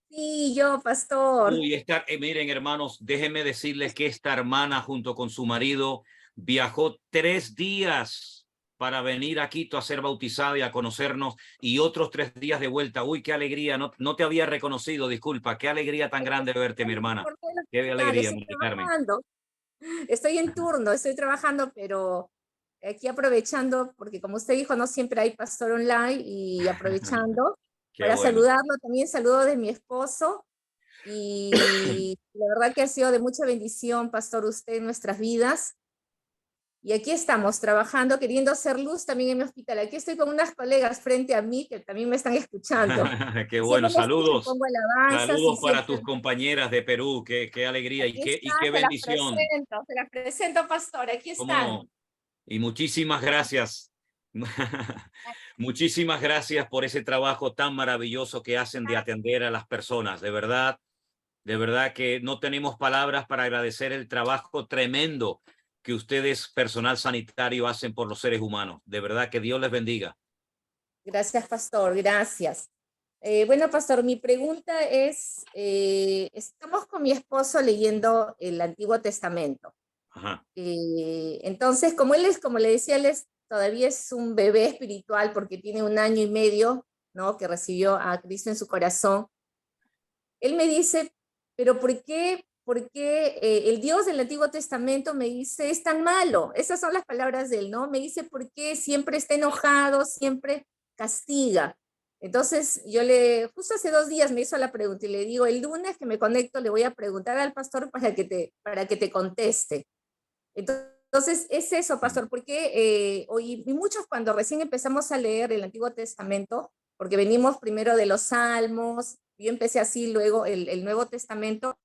Sí, yo, pastor. Uy, miren, hermanos, déjenme decirles que esta hermana junto con su marido viajó 3 días para venir a Quito a ser bautizada y a conocernos y otros 3 días de vuelta. Uy, qué alegría. No te había reconocido, disculpa. Qué alegría tan grande verte, mi hermana. Qué alegría, Carmen. Estoy en turno, estoy trabajando, pero aquí aprovechando, porque como usted dijo, no siempre hay pastor online, y aprovechando para saludarlo. También saludo de mi esposo, y la verdad que ha sido de mucha bendición, pastor, usted en nuestras vidas. Y aquí estamos trabajando, queriendo hacer luz también en mi hospital. Aquí estoy con unas colegas frente a mí que también me están escuchando. Qué bueno, saludos. Saludos para tus compañeras de Perú, qué alegría y qué bendición. Se las presento, pastor, aquí están. Y muchísimas gracias Muchísimas gracias por ese trabajo tan maravilloso que hacen de atender a las personas. De verdad que no tenemos palabras para agradecer el trabajo tremendo que ustedes, personal sanitario, hacen por los seres humanos. De verdad que Dios les bendiga. Gracias, pastor, gracias. Bueno, pastor, mi pregunta es, estamos con mi esposo leyendo el Antiguo Testamento. Ajá. Entonces, como le decía, todavía es un bebé espiritual porque tiene 1 año y medio, ¿no? Que recibió a Cristo en su corazón. Él me dice, pero ¿por qué el Dios del Antiguo Testamento me dice es tan malo? Esas son las palabras de él, ¿no? Me dice, ¿por qué siempre está enojado, siempre castiga? Entonces, justo hace 2 días me hizo la pregunta y le digo, el lunes que me conecto le voy a preguntar al pastor para que te conteste. Entonces, es eso, pastor, porque hoy muchos cuando recién empezamos a leer el Antiguo Testamento, porque venimos primero de los Salmos, yo empecé así, luego el Nuevo Testamento,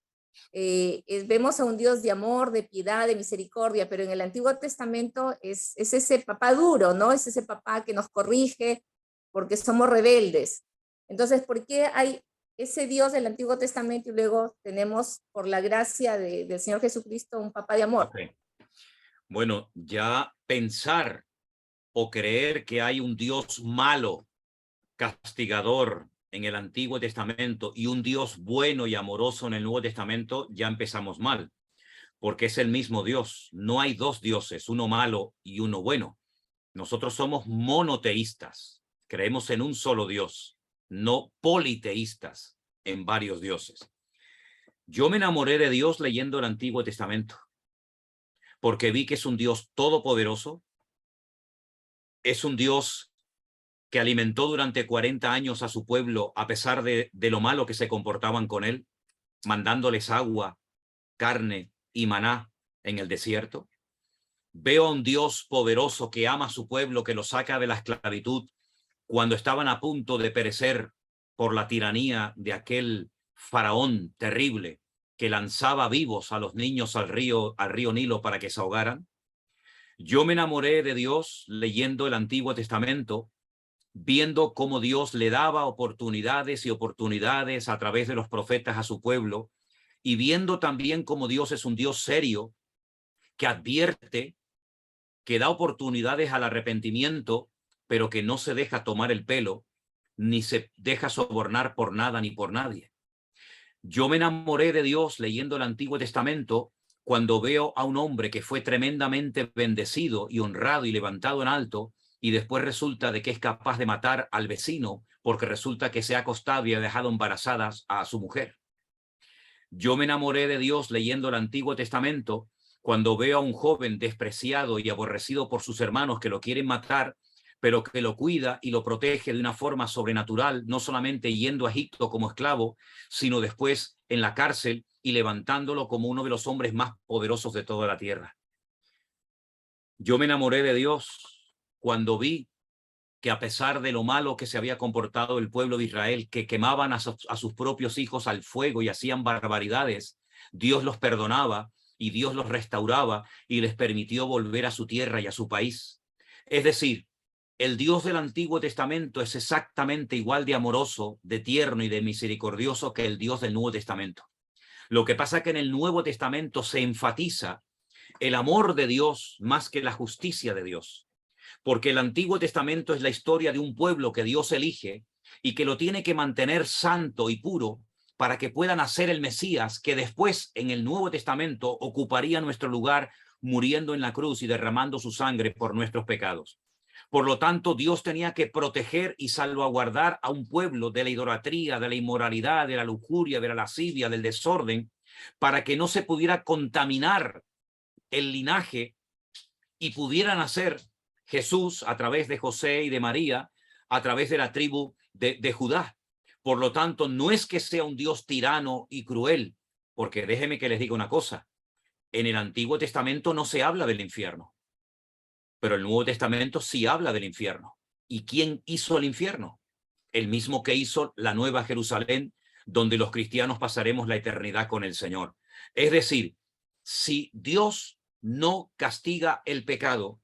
vemos a un Dios de amor, de piedad, de misericordia, pero en el Antiguo Testamento es ese papá duro, ¿no? Es ese papá que nos corrige porque somos rebeldes. Entonces, ¿por qué hay ese Dios del Antiguo Testamento y luego tenemos, por la gracia del Señor Jesucristo, un papá de amor? Okay. Bueno, ya pensar o creer que hay un Dios malo, castigador en el Antiguo Testamento y un Dios bueno y amoroso en el Nuevo Testamento, ya empezamos mal, porque es el mismo Dios. No hay 2 dioses, uno malo y uno bueno. Nosotros somos monoteístas, creemos en un solo Dios, no politeístas en varios dioses. Yo me enamoré de Dios leyendo el Antiguo Testamento, porque vi que es un Dios todopoderoso, es un Dios que alimentó durante 40 años a su pueblo a pesar de lo malo que se comportaban con él, mandándoles agua, carne y maná en el desierto. Veo a un Dios poderoso que ama a su pueblo, que lo saca de la esclavitud cuando estaban a punto de perecer por la tiranía de aquel faraón terrible que lanzaba vivos a los niños al río Nilo para que se ahogaran. Yo me enamoré de Dios leyendo el Antiguo Testamento, viendo cómo Dios le daba oportunidades y oportunidades a través de los profetas a su pueblo, y viendo también cómo Dios es un Dios serio, que advierte, que da oportunidades al arrepentimiento, pero que no se deja tomar el pelo, ni se deja sobornar por nada ni por nadie. Yo me enamoré de Dios leyendo el Antiguo Testamento cuando veo a un hombre que fue tremendamente bendecido y honrado y levantado en alto, y después resulta de que es capaz de matar al vecino porque resulta que se ha acostado y ha dejado embarazadas a su mujer. Yo me enamoré de Dios leyendo el Antiguo Testamento cuando veo a un joven despreciado y aborrecido por sus hermanos que lo quieren matar, pero que lo cuida y lo protege de una forma sobrenatural, no solamente yendo a Egipto como esclavo, sino después en la cárcel y levantándolo como uno de los hombres más poderosos de toda la tierra. Yo me enamoré de Dios cuando vi que a pesar de lo malo que se había comportado el pueblo de Israel, que quemaban a sus propios hijos al fuego y hacían barbaridades, Dios los perdonaba y Dios los restauraba y les permitió volver a su tierra y a su país. Es decir, el Dios del Antiguo Testamento es exactamente igual de amoroso, de tierno y de misericordioso que el Dios del Nuevo Testamento. Lo que pasa es que en el Nuevo Testamento se enfatiza el amor de Dios más que la justicia de Dios. Porque el Antiguo Testamento es la historia de un pueblo que Dios elige y que lo tiene que mantener santo y puro para que pueda nacer el Mesías, que después en el Nuevo Testamento ocuparía nuestro lugar muriendo en la cruz y derramando su sangre por nuestros pecados. Por lo tanto, Dios tenía que proteger y salvaguardar a un pueblo de la idolatría, de la inmoralidad, de la lujuria, de la lascivia, del desorden, para que no se pudiera contaminar el linaje y pudiera nacer Jesús a través de José y de María, a través de la tribu de Judá. Por lo tanto, no es que sea un Dios tirano y cruel, porque déjeme que les diga una cosa. En el Antiguo Testamento no se habla del infierno, pero el Nuevo Testamento sí habla del infierno. ¿Y quién hizo el infierno? El mismo que hizo la Nueva Jerusalén, donde los cristianos pasaremos la eternidad con el Señor. Es decir, si Dios no castiga el pecado,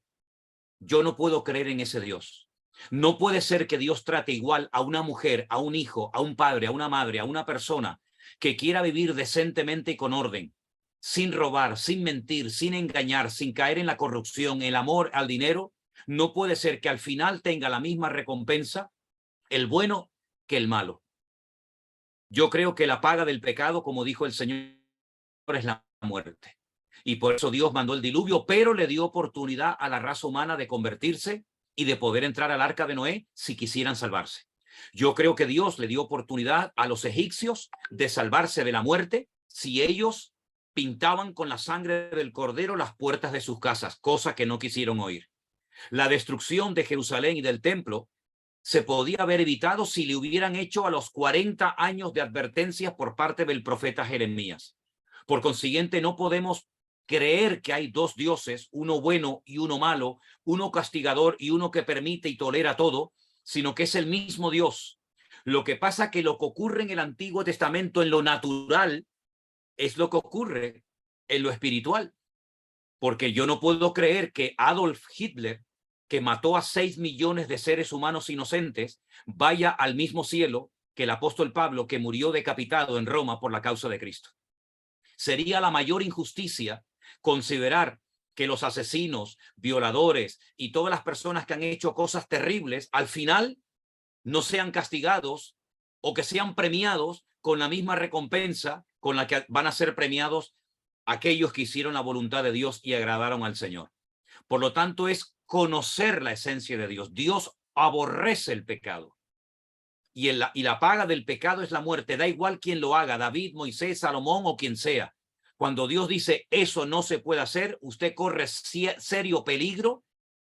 Yo no puedo creer en ese Dios. No puede ser que Dios trate igual a una mujer, a un hijo, a un padre, a una madre, a una persona que quiera vivir decentemente y con orden, sin robar, sin mentir, sin engañar, sin caer en la corrupción, el amor al dinero. No puede ser que al final tenga la misma recompensa el bueno que el malo. Yo creo que la paga del pecado, como dijo el Señor, es la muerte. Y por eso Dios mandó el diluvio, pero le dio oportunidad a la raza humana de convertirse y de poder entrar al arca de Noé si quisieran salvarse. Yo creo que Dios le dio oportunidad a los egipcios de salvarse de la muerte si ellos pintaban con la sangre del cordero las puertas de sus casas, cosa que no quisieron oír. La destrucción de Jerusalén y del templo se podía haber evitado si le hubieran hecho a los 40 años de advertencias por parte del profeta Jeremías. Por consiguiente, no podemos creer que hay dos dioses, uno bueno y uno malo, uno castigador y uno que permite y tolera todo, sino que es el mismo Dios. Lo que pasa que lo que ocurre en el Antiguo Testamento en lo natural es lo que ocurre en lo espiritual. Porque yo no puedo creer que Adolf Hitler, que mató a 6 millones de seres humanos inocentes, vaya al mismo cielo que el apóstol Pablo, que murió decapitado en Roma por la causa de Cristo. Sería la mayor injusticia considerar que los asesinos, violadores y todas las personas que han hecho cosas terribles, al final no sean castigados o que sean premiados con la misma recompensa con la que van a ser premiados aquellos que hicieron la voluntad de Dios y agradaron al Señor. Por lo tanto, es conocer la esencia de Dios. Dios aborrece el pecado. Y la paga del pecado es la muerte. Da igual quién lo haga, David, Moisés, Salomón o quien sea. Cuando Dios dice eso no se puede hacer, usted corre serio peligro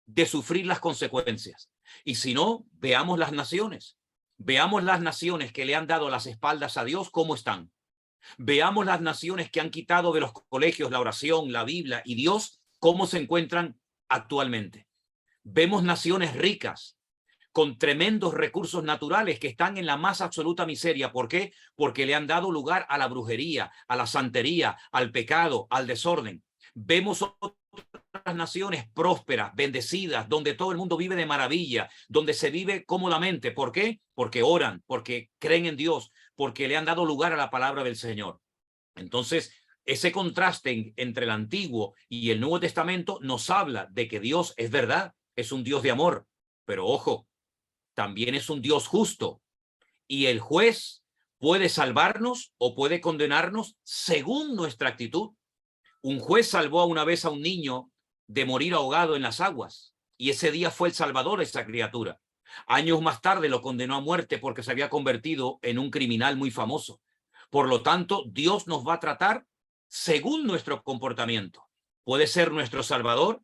de sufrir las consecuencias. Y si no, veamos las naciones. Veamos las naciones que le han dado las espaldas a Dios, cómo están. Veamos las naciones que han quitado de los colegios la oración, la Biblia y Dios, cómo se encuentran actualmente. Vemos naciones ricas, con tremendos recursos naturales que están en la más absoluta miseria. ¿Por qué? Porque le han dado lugar a la brujería, a la santería, al pecado, al desorden. Vemos otras naciones prósperas, bendecidas, donde todo el mundo vive de maravilla, donde se vive cómodamente. ¿Por qué? Porque oran, porque creen en Dios, porque le han dado lugar a la palabra del Señor. Entonces, ese contraste entre el Antiguo y el Nuevo Testamento nos habla de que Dios es verdad, es un Dios de amor, pero ojo, también es un Dios justo, y el juez puede salvarnos o puede condenarnos según nuestra actitud. Un juez salvó una vez a un niño de morir ahogado en las aguas, y ese día fue el salvador de esa criatura. Años más tarde lo condenó a muerte porque se había convertido en un criminal muy famoso. Por lo tanto, Dios nos va a tratar según nuestro comportamiento. Puede ser nuestro salvador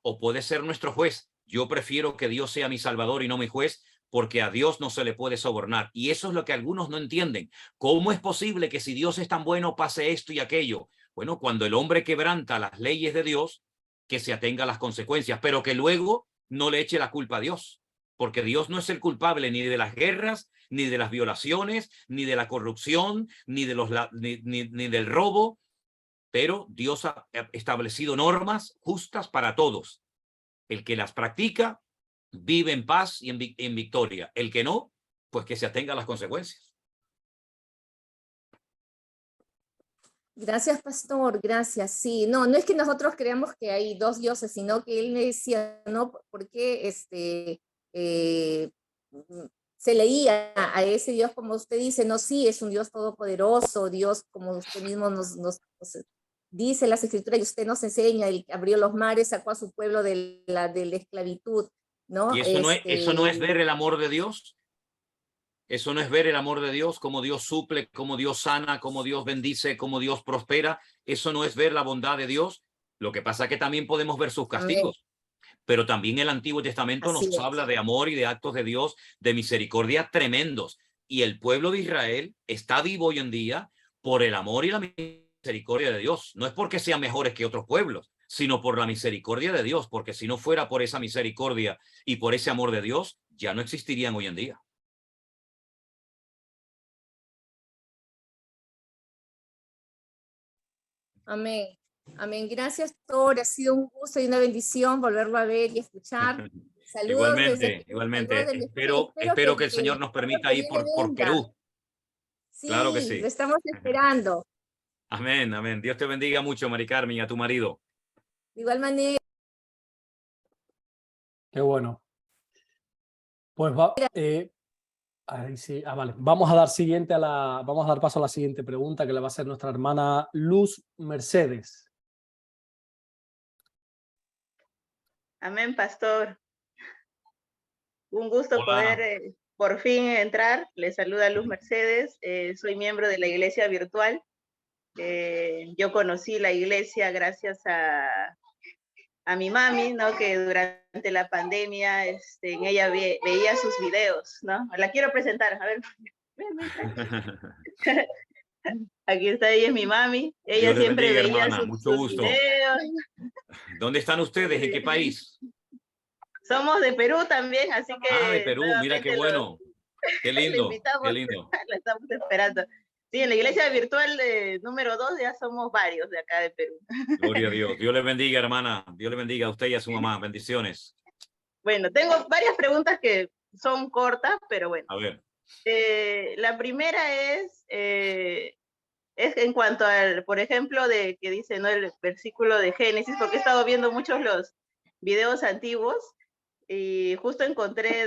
o puede ser nuestro juez. Yo prefiero que Dios sea mi salvador y no mi juez, porque a Dios no se le puede sobornar. Y eso es lo que algunos no entienden. ¿Cómo es posible que si Dios es tan bueno pase esto y aquello? Bueno, cuando el hombre quebranta las leyes de Dios, que se atenga a las consecuencias, pero que luego no le eche la culpa a Dios, porque Dios no es el culpable ni de las guerras, ni de las violaciones, ni de la corrupción, ni del robo, pero Dios ha establecido normas justas para todos. El que las practica vive en paz y en victoria. El que no, pues que se atenga a las consecuencias. Gracias, pastor, gracias. Sí, no es que nosotros creamos que hay dos dioses, sino que él me decía, ¿no? Porque se leía a ese Dios, como usted dice, no, sí, es un Dios todopoderoso, Dios, como usted mismo nos dice las escrituras, y usted nos enseña, el que abrió los mares, sacó a su pueblo de la esclavitud, ¿no? ¿Y eso no es ver el amor de Dios? Eso no es ver el amor de Dios, cómo Dios suple, cómo Dios sana, cómo Dios bendice, cómo Dios prospera. Eso no es ver la bondad de Dios. Lo que pasa es que también podemos ver sus castigos. Amén. Pero también el Antiguo Testamento nos habla de amor y de actos de Dios, de misericordia tremendos. Y el pueblo de Israel está vivo hoy en día por el amor y la misericordia de Dios. No es porque sean mejores que otros pueblos, sino por la misericordia de Dios. Porque si no fuera por esa misericordia y por ese amor de Dios, ya no existirían hoy en día. Amén. Amén. Gracias, Pastor. Ha sido un gusto y una bendición volverlo a ver y escuchar. Saludos Igualmente, igualmente. Espero que el Señor nos permita ir por Perú. Sí, claro que sí. Lo estamos esperando. Amén, amén. Dios te bendiga mucho, Mari Carmen, y a tu marido. De igual manera. Qué bueno. Pues ahí sí, vale. Vamos a dar paso a la siguiente pregunta que le va a hacer nuestra hermana Luz Mercedes. Amén, pastor. Un gusto Hola. poder por fin entrar. Les saluda Luz Mercedes. Soy miembro de la iglesia virtual. Yo conocí la iglesia gracias a mi mami, ¿no? Que durante la pandemia en ella veía sus videos, ¿no? La quiero presentar, a ver. Aquí está, ella es mi mami. Ella Dios le siempre bendiga, veía hermana. Mucho gusto. videos. ¿Dónde están ustedes? ¿En qué país? Somos de Perú también, así que... de Perú, mira qué bueno. Qué lindo, qué lindo. La estamos esperando. Sí, en la iglesia virtual número 2 ya somos varios de acá de Perú. Gloria a Dios. Dios le bendiga, hermana. Dios le bendiga a usted y a su mamá. Bendiciones. Bueno, tengo varias preguntas que son cortas, pero bueno. A ver. La primera es en cuanto al, por ejemplo, de que dice, ¿no? El versículo de Génesis, porque he estado viendo muchos los videos antiguos y justo encontré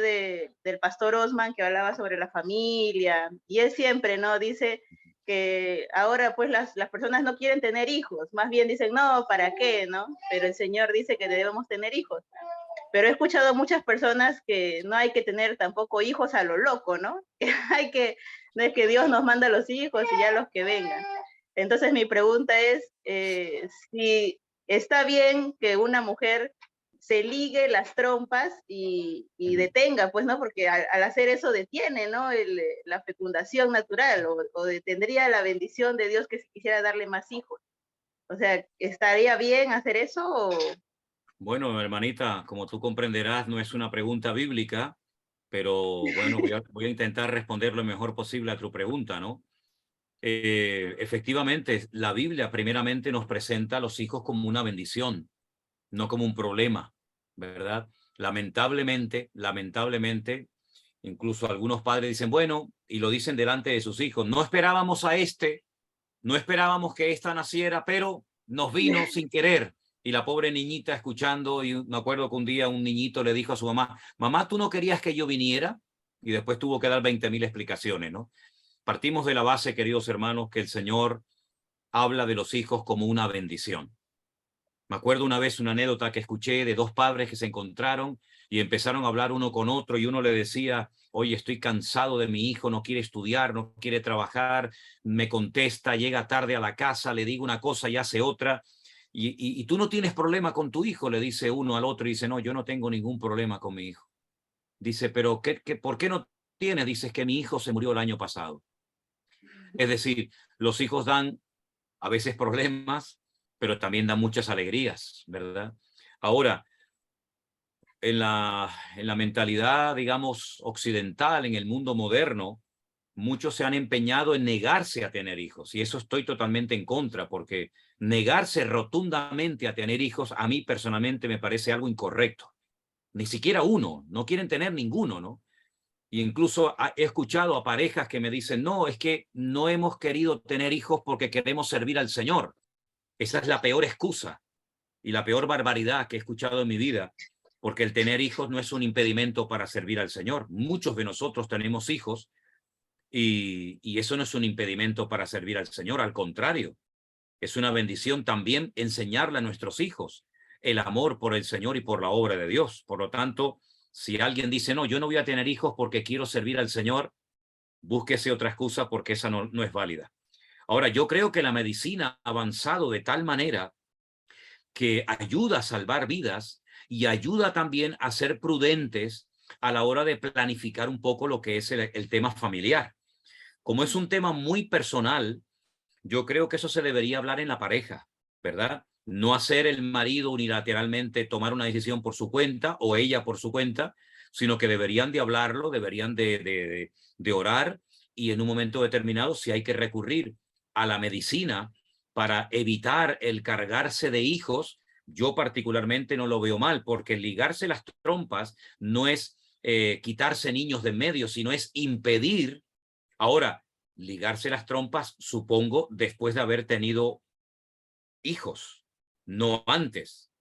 del pastor Osman que hablaba sobre la familia, y él siempre, ¿no? Dice que ahora pues las personas no quieren tener hijos, más bien dicen, no, ¿para qué, no? Pero el Señor dice que debemos tener hijos. Pero he escuchado muchas personas que no hay que tener tampoco hijos a lo loco, ¿no? No es que Dios nos manda los hijos y ya los que vengan. Entonces mi pregunta es, si está bien que una mujer se ligue las trompas y detenga, pues, ¿no? Porque al hacer eso detiene, ¿no? La fecundación natural o detendría la bendición de Dios que si quisiera darle más hijos. O sea, ¿estaría bien hacer eso o...? Bueno, hermanita, como tú comprenderás, no es una pregunta bíblica, pero bueno, voy a intentar responder lo mejor posible a tu pregunta, ¿no? Efectivamente, la Biblia primeramente nos presenta a los hijos como una bendición, no como un problema, ¿verdad? Lamentablemente, incluso algunos padres dicen, bueno, y lo dicen delante de sus hijos, no esperábamos a no esperábamos que esta naciera, pero nos vino sin querer. Y la pobre niñita escuchando, y me acuerdo que un día un niñito le dijo a su mamá, mamá, ¿tú no querías que yo viniera? Y después tuvo que dar 20.000 explicaciones, ¿no? Partimos de la base, queridos hermanos, que el Señor habla de los hijos como una bendición. Me acuerdo una vez una anécdota que escuché de dos padres que se encontraron y empezaron a hablar uno con otro y uno le decía, oye, estoy cansado de mi hijo, no quiere estudiar, no quiere trabajar, me contesta, llega tarde a la casa, le digo una cosa y hace otra. Y tú no tienes problema con tu hijo, le dice uno al otro y dice, no, yo no tengo ningún problema con mi hijo. Dice, pero ¿por qué no tienes? Dice, es que mi hijo se murió el año pasado. Es decir, los hijos dan a veces problemas, pero también dan muchas alegrías, ¿verdad? Ahora, en la mentalidad, digamos, occidental, en el mundo moderno, muchos se han empeñado en negarse a tener hijos, y eso estoy totalmente en contra, porque negarse rotundamente a tener hijos, a mí personalmente me parece algo incorrecto. Ni siquiera uno, no quieren tener ninguno, ¿no? Y incluso he escuchado a parejas que me dicen, no, es que no hemos querido tener hijos porque queremos servir al Señor. Esa es la peor excusa y la peor barbaridad que he escuchado en mi vida, porque el tener hijos no es un impedimento para servir al Señor. Muchos de nosotros tenemos hijos y eso no es un impedimento para servir al Señor, al contrario. Es una bendición también enseñarle a nuestros hijos el amor por el Señor y por la obra de Dios. Por lo tanto, si alguien dice, no, yo no voy a tener hijos porque quiero servir al Señor, búsquese otra excusa porque esa no es válida. Ahora, yo creo que la medicina ha avanzado de tal manera que ayuda a salvar vidas y ayuda también a ser prudentes a la hora de planificar un poco lo que es el tema familiar. Como es un tema muy personal, yo creo que eso se debería hablar en la pareja, ¿verdad? No hacer el marido unilateralmente tomar una decisión por su cuenta o ella por su cuenta, sino que deberían de hablarlo, deberían de orar y en un momento determinado, si hay que recurrir a la medicina para evitar el cargarse de hijos, yo particularmente no lo veo mal, porque ligarse las trompas no es quitarse niños de en medio, sino es impedir. Ahora, ligarse las trompas, supongo, después de haber tenido hijos, no antes.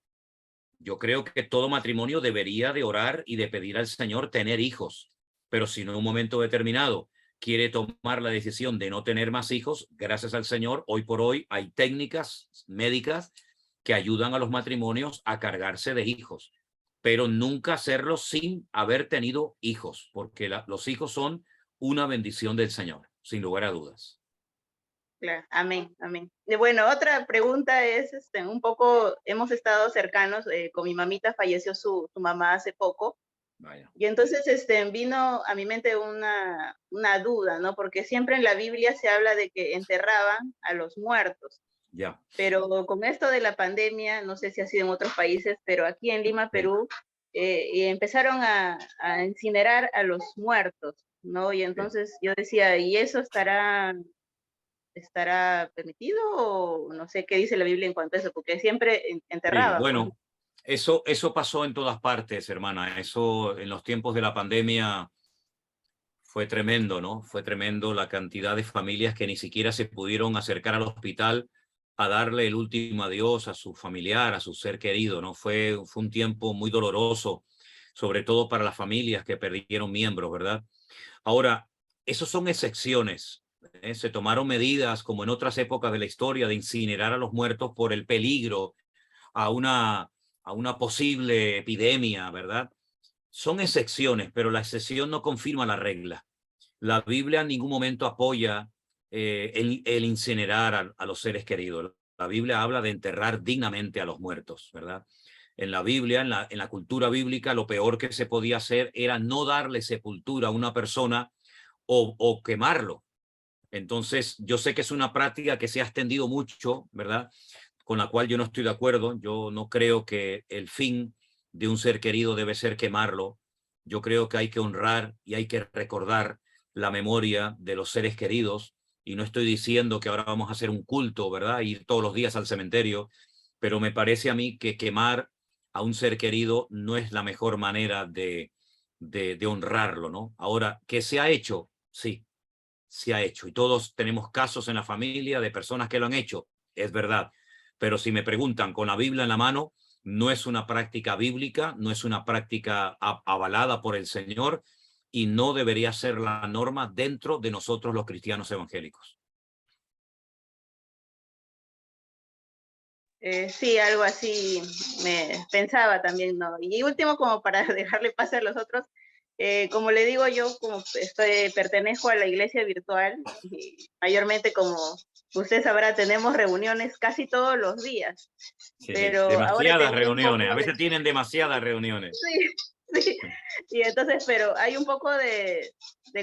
Yo creo que todo matrimonio debería de orar y de pedir al Señor tener hijos, pero si en un momento determinado quiere tomar la decisión de no tener más hijos, gracias al Señor, hoy por hoy hay técnicas médicas que ayudan a los matrimonios a cargarse de hijos, pero nunca hacerlo sin haber tenido hijos, porque los hijos son una bendición del Señor, sin lugar a dudas. Claro, amén, amén. Bueno, otra pregunta es, un poco, hemos estado cercanos, con mi mamita falleció su mamá hace poco. Vaya. Y entonces vino a mi mente una duda, ¿no? Porque siempre en la Biblia se habla de que enterraban a los muertos. Ya. Pero con esto de la pandemia, no sé si ha sido en otros países, pero aquí en Lima, Perú, empezaron a incinerar a los muertos, ¿no? Y entonces yo decía, ¿y eso estará permitido? O no sé qué dice la Biblia en cuanto a eso, porque siempre enterraban. Sí, bueno, eso pasó en todas partes, hermana. Eso en los tiempos de la pandemia fue tremendo, ¿no? Fue tremendo la cantidad de familias que ni siquiera se pudieron acercar al hospital a darle el último adiós a su familiar, a su ser querido, ¿no? Fue un tiempo muy doloroso, sobre todo para las familias que perdieron miembros, ¿verdad? Ahora, esos son excepciones. Se tomaron medidas, como en otras épocas de la historia, de incinerar a los muertos por el peligro a una posible epidemia, ¿verdad? Son excepciones, pero la excepción no confirma la regla. La Biblia en ningún momento apoya el incinerar a los seres queridos. La Biblia habla de enterrar dignamente a los muertos, ¿verdad? En la Biblia, en la cultura bíblica, lo peor que se podía hacer era no darle sepultura a una persona o quemarlo. Entonces, yo sé que es una práctica que se ha extendido mucho, ¿verdad? Con la cual yo no estoy de acuerdo. Yo no creo que el fin de un ser querido debe ser quemarlo. Yo creo que hay que honrar y hay que recordar la memoria de los seres queridos. Y no estoy diciendo que ahora vamos a hacer un culto, ¿verdad? Ir todos los días al cementerio, pero me parece a mí que quemar a un ser querido no es la mejor manera de honrarlo, ¿no? Ahora, ¿qué se ha hecho? Sí, se ha hecho. Y todos tenemos casos en la familia de personas que lo han hecho, es verdad. Pero si me preguntan con la Biblia en la mano, no es una práctica bíblica, no es una práctica avalada por el Señor y no debería ser la norma dentro de nosotros los cristianos evangélicos. Sí, algo así me pensaba también, ¿no? Y último, como para dejarle pase a los otros, como le digo yo, como pertenezco a la iglesia virtual, y mayormente, como usted sabrá, tenemos reuniones casi todos los días. Sí, pero demasiadas reuniones, a veces tienen demasiadas reuniones. Sí, sí. Y entonces, pero hay un poco de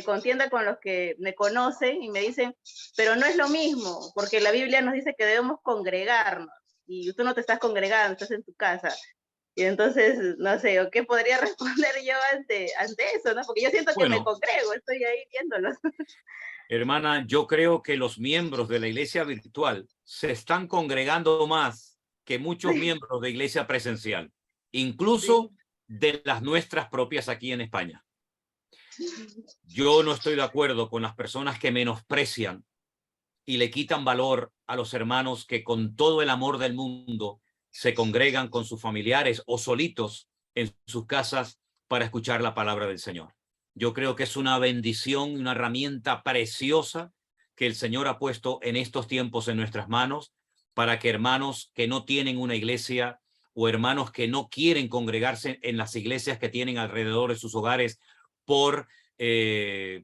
contienda con los que me conocen y me dicen, pero no es lo mismo, porque la Biblia nos dice que debemos congregarnos, y tú no te estás congregando, estás en tu casa. Y entonces, no sé, ¿o qué podría responder yo ante eso, ¿no? Porque yo siento que me congrego, estoy ahí viéndolos. Hermana, yo creo que los miembros de la iglesia virtual se están congregando más que muchos miembros de iglesia presencial, incluso de las nuestras propias aquí en España. Yo no estoy de acuerdo con las personas que menosprecian y le quitan valor a los hermanos que con todo el amor del mundo se congregan con sus familiares o solitos en sus casas para escuchar la palabra del Señor. Yo creo que es una bendición, una herramienta preciosa que el Señor ha puesto en estos tiempos en nuestras manos para que hermanos que no tienen una iglesia o hermanos que no quieren congregarse en las iglesias que tienen alrededor de sus hogares por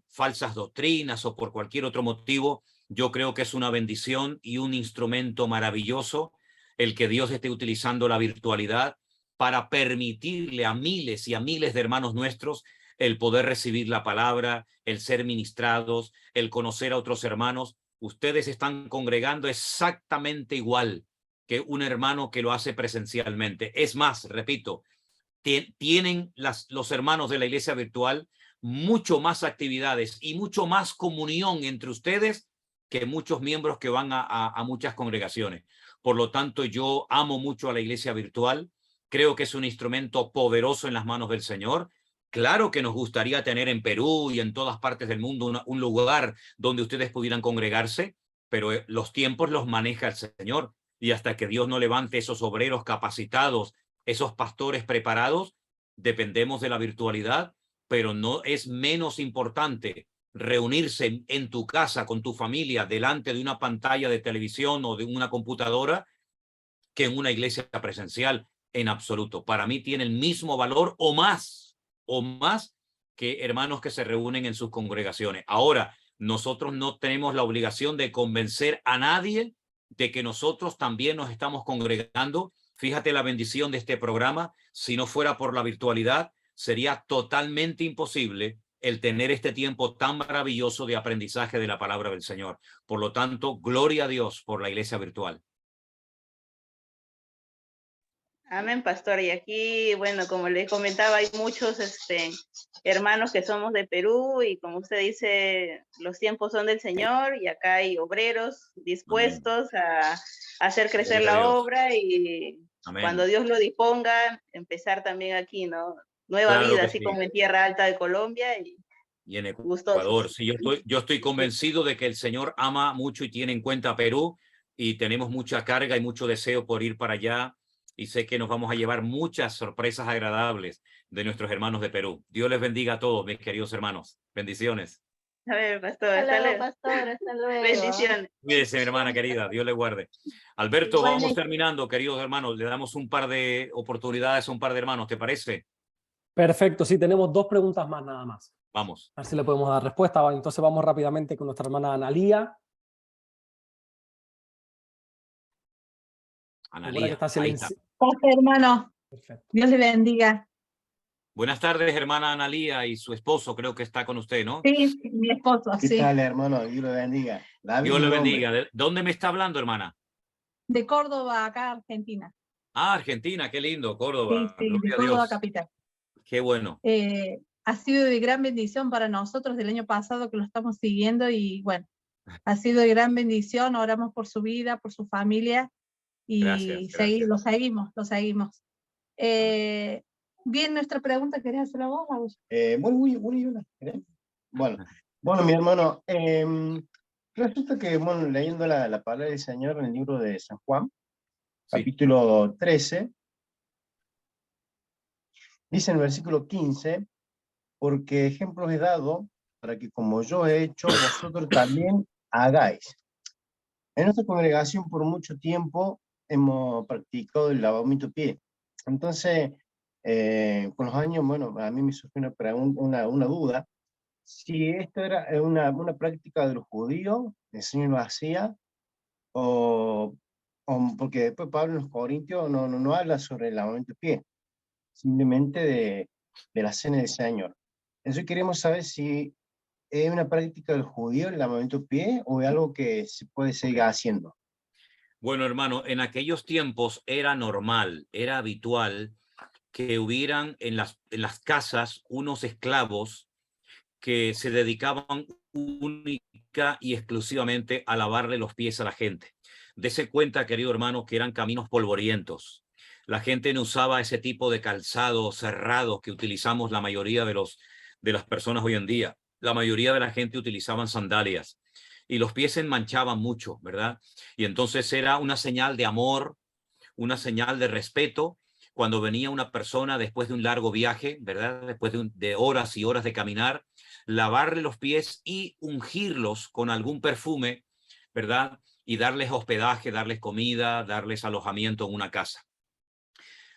falsas doctrinas o por cualquier otro motivo, yo creo que es una bendición y un instrumento maravilloso el que Dios esté utilizando la virtualidad para permitirle a miles y a miles de hermanos nuestros el poder recibir la palabra, el ser ministrados, el conocer a otros hermanos. Ustedes están congregando exactamente igual que un hermano que lo hace presencialmente. Es más, repito, tienen los hermanos de la iglesia virtual mucho más actividades y mucho más comunión entre ustedes que muchos miembros que van a muchas congregaciones. Por lo tanto, yo amo mucho a la iglesia virtual. Creo que es un instrumento poderoso en las manos del Señor. Claro que nos gustaría tener en Perú y en todas partes del mundo un lugar donde ustedes pudieran congregarse, pero los tiempos los maneja el Señor. Y hasta que Dios no levante esos obreros capacitados, esos pastores preparados, dependemos de la virtualidad, pero no es menos importante reunirse en tu casa con tu familia delante de una pantalla de televisión o de una computadora que en una iglesia presencial, en absoluto. Para mí tiene el mismo valor o más que hermanos que se reúnen en sus congregaciones. Ahora, nosotros no tenemos la obligación de convencer a nadie de que nosotros también nos estamos congregando. Fíjate la bendición de este programa. Si no fuera por la virtualidad, sería totalmente imposible el tener este tiempo tan maravilloso de aprendizaje de la palabra del Señor. Por lo tanto, gloria a Dios por la iglesia virtual. Amén, pastor. Y aquí, bueno, como les comentaba, hay muchos hermanos que somos de Perú y como usted dice, los tiempos son del Señor y acá hay obreros dispuestos a hacer crecer la obra y cuando Dios lo disponga, empezar también aquí, ¿no? Nueva vida, así como en Tierra Alta de Colombia y en Ecuador. Sí, yo estoy convencido de que el Señor ama mucho y tiene en cuenta a Perú y tenemos mucha carga y mucho deseo por ir para allá. Y sé que nos vamos a llevar muchas sorpresas agradables de nuestros hermanos de Perú. Dios les bendiga a todos, mis queridos hermanos. Bendiciones. A ver, pastor. Hasta luego, pastor. Hasta luego. Bendiciones. Cuídese, mi hermana querida. Dios le guarde. Alberto, vamos terminando, queridos hermanos. Le damos un par de oportunidades a un par de hermanos, ¿te parece? Perfecto, sí, tenemos 2 preguntas más nada más. Vamos. A ver si le podemos dar respuesta. Entonces vamos rápidamente con nuestra hermana Analía. Analía, que está Gracias, hermano. Perfecto. Dios le bendiga. Buenas tardes, hermana Analía, y su esposo creo que está con usted, ¿no? Sí, mi esposo, ¿Qué tal, hermano? Dios le bendiga. Dios le bendiga. ¿De dónde me está hablando, hermana? De Córdoba, acá, Argentina. Ah, Argentina, qué lindo, Córdoba. Sí, de Córdoba capital. Qué bueno. Ha sido de gran bendición para nosotros del año pasado que lo estamos siguiendo y bueno, ha sido de gran bendición. Oramos por su vida, por su familia y gracias. Lo seguimos. Bien, nuestra pregunta, ¿querés hacerla vos? Bueno, mi hermano, resulta que, leyendo la palabra del Señor en el libro de San Juan, capítulo 13, dice en el versículo 15, porque ejemplos he dado para que como yo he hecho, vosotros también hagáis. En nuestra congregación por mucho tiempo hemos practicado el lavamiento de pie. Entonces, con los años, a mí me surgió una duda, si esto era una práctica de los judíos, el Señor lo hacía, porque después Pablo en los Corintios no habla sobre el lavamiento de pie, simplemente de la cena del Señor. Entonces queremos saber si es una práctica del judío el lavamiento de pie o es algo que se puede seguir haciendo. Bueno, hermano, en aquellos tiempos era normal, era habitual que hubieran en las casas unos esclavos que se dedicaban única y exclusivamente a lavarle los pies a la gente. Dese cuenta, querido hermano, que eran caminos polvorientos. La gente no usaba ese tipo de calzado cerrado que utilizamos la mayoría de las personas hoy en día. La mayoría de la gente utilizaban sandalias y los pies se manchaban mucho, ¿verdad? Y entonces era una señal de amor, una señal de respeto cuando venía una persona después de un largo viaje, ¿verdad? Después de horas y horas de caminar, lavarle los pies y ungirlos con algún perfume, ¿verdad? Y darles hospedaje, darles comida, darles alojamiento en una casa.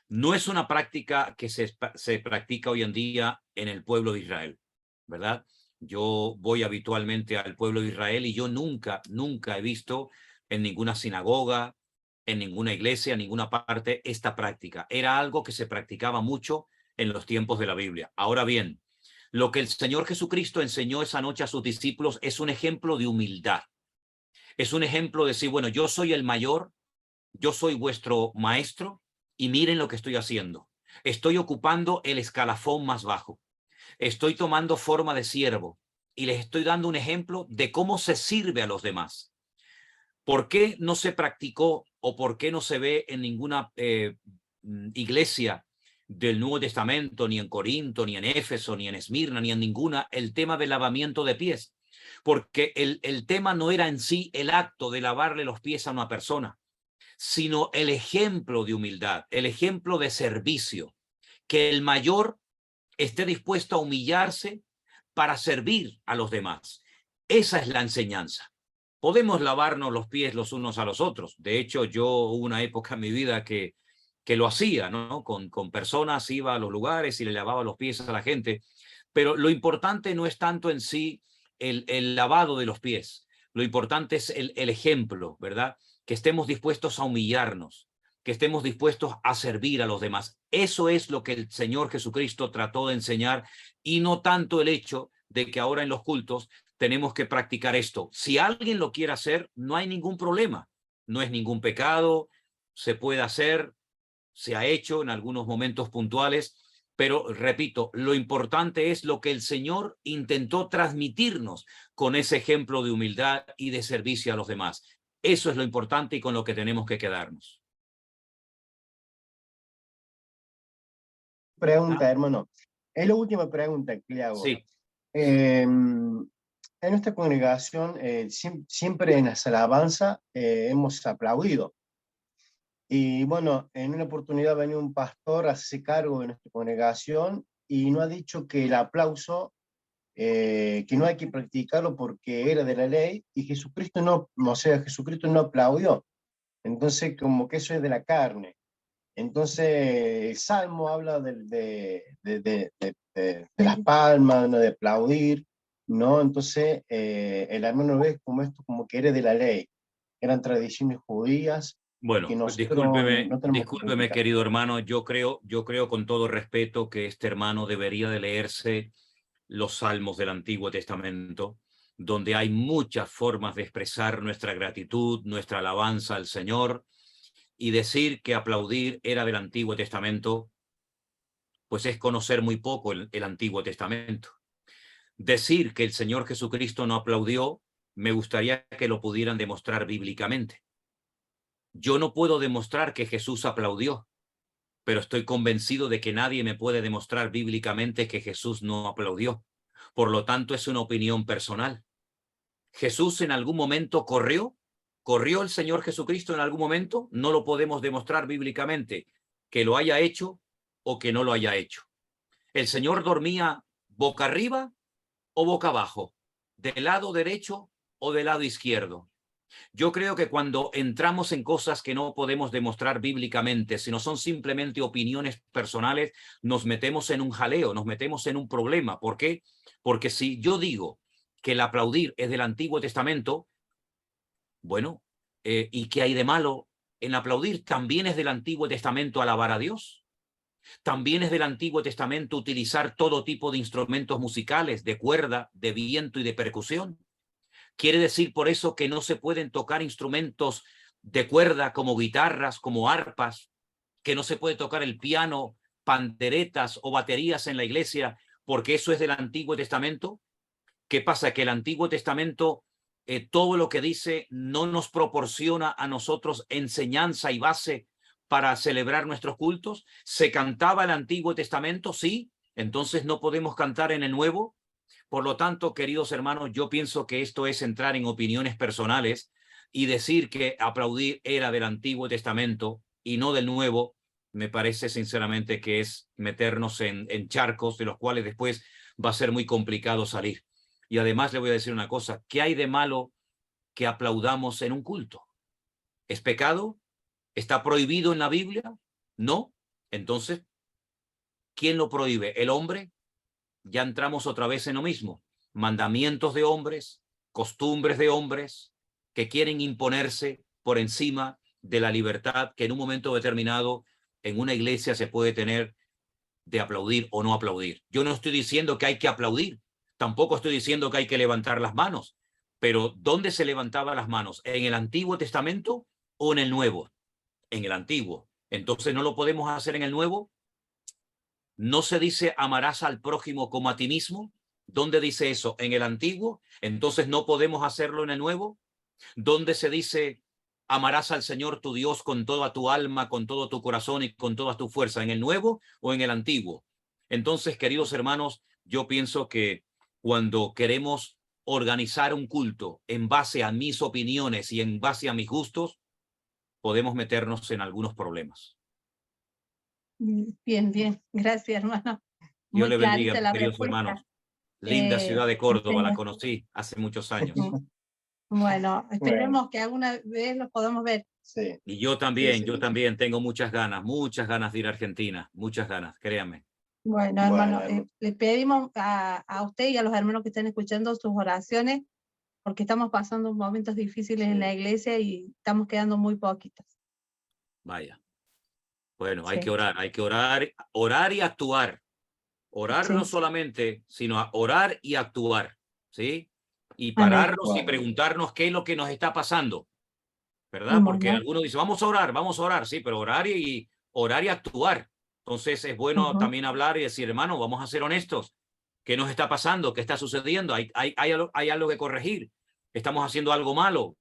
No es una práctica que se practica hoy en día en el pueblo de Israel, ¿verdad? Yo voy habitualmente al pueblo de Israel y yo nunca he visto en ninguna sinagoga, en ninguna iglesia, en ninguna parte, esta práctica. Era algo que se practicaba mucho en los tiempos de la Biblia. Ahora bien, lo que el Señor Jesucristo enseñó esa noche a sus discípulos es un ejemplo de humildad. Es un ejemplo de decir, bueno, yo soy el mayor, yo soy vuestro maestro y miren lo que estoy haciendo. Estoy ocupando el escalafón más bajo. Estoy tomando forma de siervo. y les estoy dando un ejemplo de cómo se sirve a los demás. ¿Por qué no se practicó o por qué no se ve en ninguna iglesia del Nuevo Testamento, ni en Corinto, ni en Éfeso, ni en Esmirna, ni en ninguna, el tema del lavamiento de pies? Porque el tema no era en sí el acto de lavarle los pies a una persona, sino el ejemplo de humildad, el ejemplo de servicio, que el mayor esté dispuesto a humillarse para servir a los demás. Esa es la enseñanza. Podemos lavarnos los pies los unos a los otros. De hecho, yo hubo una época en mi vida que lo hacía, ¿no? Con personas, iba a los lugares y le lavaba los pies a la gente. Pero lo importante no es tanto en sí el lavado de los pies. Lo importante es el ejemplo, ¿verdad? Que estemos dispuestos a humillarnos, que estemos dispuestos a servir a los demás. Eso es lo que el Señor Jesucristo trató de enseñar, y no tanto el hecho de que ahora en los cultos tenemos que practicar esto. Si alguien lo quiere hacer, no hay ningún problema. No es ningún pecado, se puede hacer, se ha hecho en algunos momentos puntuales, pero repito, lo importante es lo que el Señor intentó transmitirnos con ese ejemplo de humildad y de servicio a los demás. Eso es lo importante y con lo que tenemos que quedarnos. Pregunta, hermano. Es la última pregunta que le hago. Sí. En nuestra congregación, siempre en las alabanzas hemos aplaudido. Y bueno, en una oportunidad venía un pastor a hacerse cargo de nuestra congregación y nos ha dicho que el aplauso, que no hay que practicarlo porque era de la ley, y Jesucristo Jesucristo no aplaudió. Entonces, como que eso es de la carne. Entonces, el Salmo habla de las palmas, ¿no? De aplaudir, ¿no? Entonces, el hermano ve como esto, como que era de la ley. Eran tradiciones judías. Bueno, discúlpeme, querido hermano. Yo creo con todo respeto que este hermano debería de leerse los Salmos del Antiguo Testamento, donde hay muchas formas de expresar nuestra gratitud, nuestra alabanza al Señor. Y decir que aplaudir era del Antiguo Testamento, pues es conocer muy poco el Antiguo Testamento. Decir que el Señor Jesucristo no aplaudió, me gustaría que lo pudieran demostrar bíblicamente. Yo no puedo demostrar que Jesús aplaudió, pero estoy convencido de que nadie me puede demostrar bíblicamente que Jesús no aplaudió. Por lo tanto, es una opinión personal. ¿Jesús en algún momento corrió? ¿Corrió el Señor Jesucristo en algún momento? No lo podemos demostrar bíblicamente, que lo haya hecho o que no lo haya hecho. ¿El Señor dormía boca arriba o boca abajo? ¿Del lado derecho o del lado izquierdo? Yo creo que cuando entramos en cosas que no podemos demostrar bíblicamente, sino son simplemente opiniones personales, nos metemos en un jaleo, nos metemos en un problema. ¿Por qué? Porque si yo digo que el aplaudir es del Antiguo Testamento, bueno, ¿y qué hay de malo en aplaudir? También es del Antiguo Testamento alabar a Dios. También es del Antiguo Testamento utilizar todo tipo de instrumentos musicales, de cuerda, de viento y de percusión. Quiere decir por eso que no se pueden tocar instrumentos de cuerda como guitarras, como arpas, que no se puede tocar el piano, panderetas o baterías en la iglesia, porque eso es del Antiguo Testamento. ¿Qué pasa? Que el Antiguo Testamento, todo lo que dice no nos proporciona a nosotros enseñanza y base para celebrar nuestros cultos. ¿Se cantaba el Antiguo Testamento? Sí. Entonces no podemos cantar en el Nuevo. Por lo tanto, queridos hermanos, yo pienso que esto es entrar en opiniones personales, y decir que aplaudir era del Antiguo Testamento y no del Nuevo, me parece sinceramente que es meternos en charcos de los cuales después va a ser muy complicado salir. Y además le voy a decir una cosa, ¿qué hay de malo que aplaudamos en un culto? ¿Es pecado? ¿Está prohibido en la Biblia? No. Entonces, ¿quién lo prohíbe? ¿El hombre? Ya entramos otra vez en lo mismo. Mandamientos de hombres, costumbres de hombres que quieren imponerse por encima de la libertad que en un momento determinado en una iglesia se puede tener de aplaudir o no aplaudir. Yo no estoy diciendo que hay que aplaudir, tampoco estoy diciendo que hay que levantar las manos, pero ¿dónde se levantaban las manos? ¿En el Antiguo Testamento o en el Nuevo? En el Antiguo. Entonces, ¿no lo podemos hacer en el Nuevo? ¿No se dice amarás al prójimo como a ti mismo? ¿Dónde dice eso? ¿En el antiguo? Entonces no podemos hacerlo en el nuevo. ¿Dónde se dice amarás al Señor tu Dios con toda tu alma, con todo tu corazón y con toda tu fuerza? ¿En el nuevo o en el antiguo? Entonces, queridos hermanos, yo pienso que cuando queremos organizar un culto en base a mis opiniones y en base a mis gustos, podemos meternos en algunos problemas. Bien, bien. Gracias, hermano. Dios Muy le bendiga, clarita la queridos respuesta. hermanos. Linda ciudad de Sí, Córdoba, la señor. conocí hace muchos años. Bueno, esperemos que alguna vez los podamos ver. Sí. Y yo también, yo también tengo muchas ganas de ir a Argentina, muchas ganas, créanme. Bueno, hermano, Bueno, le pedimos a usted y a los hermanos que están escuchando sus oraciones, porque estamos pasando momentos difíciles en la iglesia y estamos quedando muy poquitos. Vaya. Bueno, Sí. hay que orar y actuar. Orar Sí. no solamente, sino a orar y actuar, ¿sí? Y Amén. pararnos y Bueno. preguntarnos qué es lo que nos está pasando, ¿verdad? Porque Bueno. algunos dicen, vamos a orar, sí, pero orar y actuar. Entonces es bueno Ujú. también hablar y decir, hermano, vamos a ser honestos. ¿Qué nos está pasando? ¿Qué está sucediendo? Hay algo que corregir. Estamos haciendo algo malo.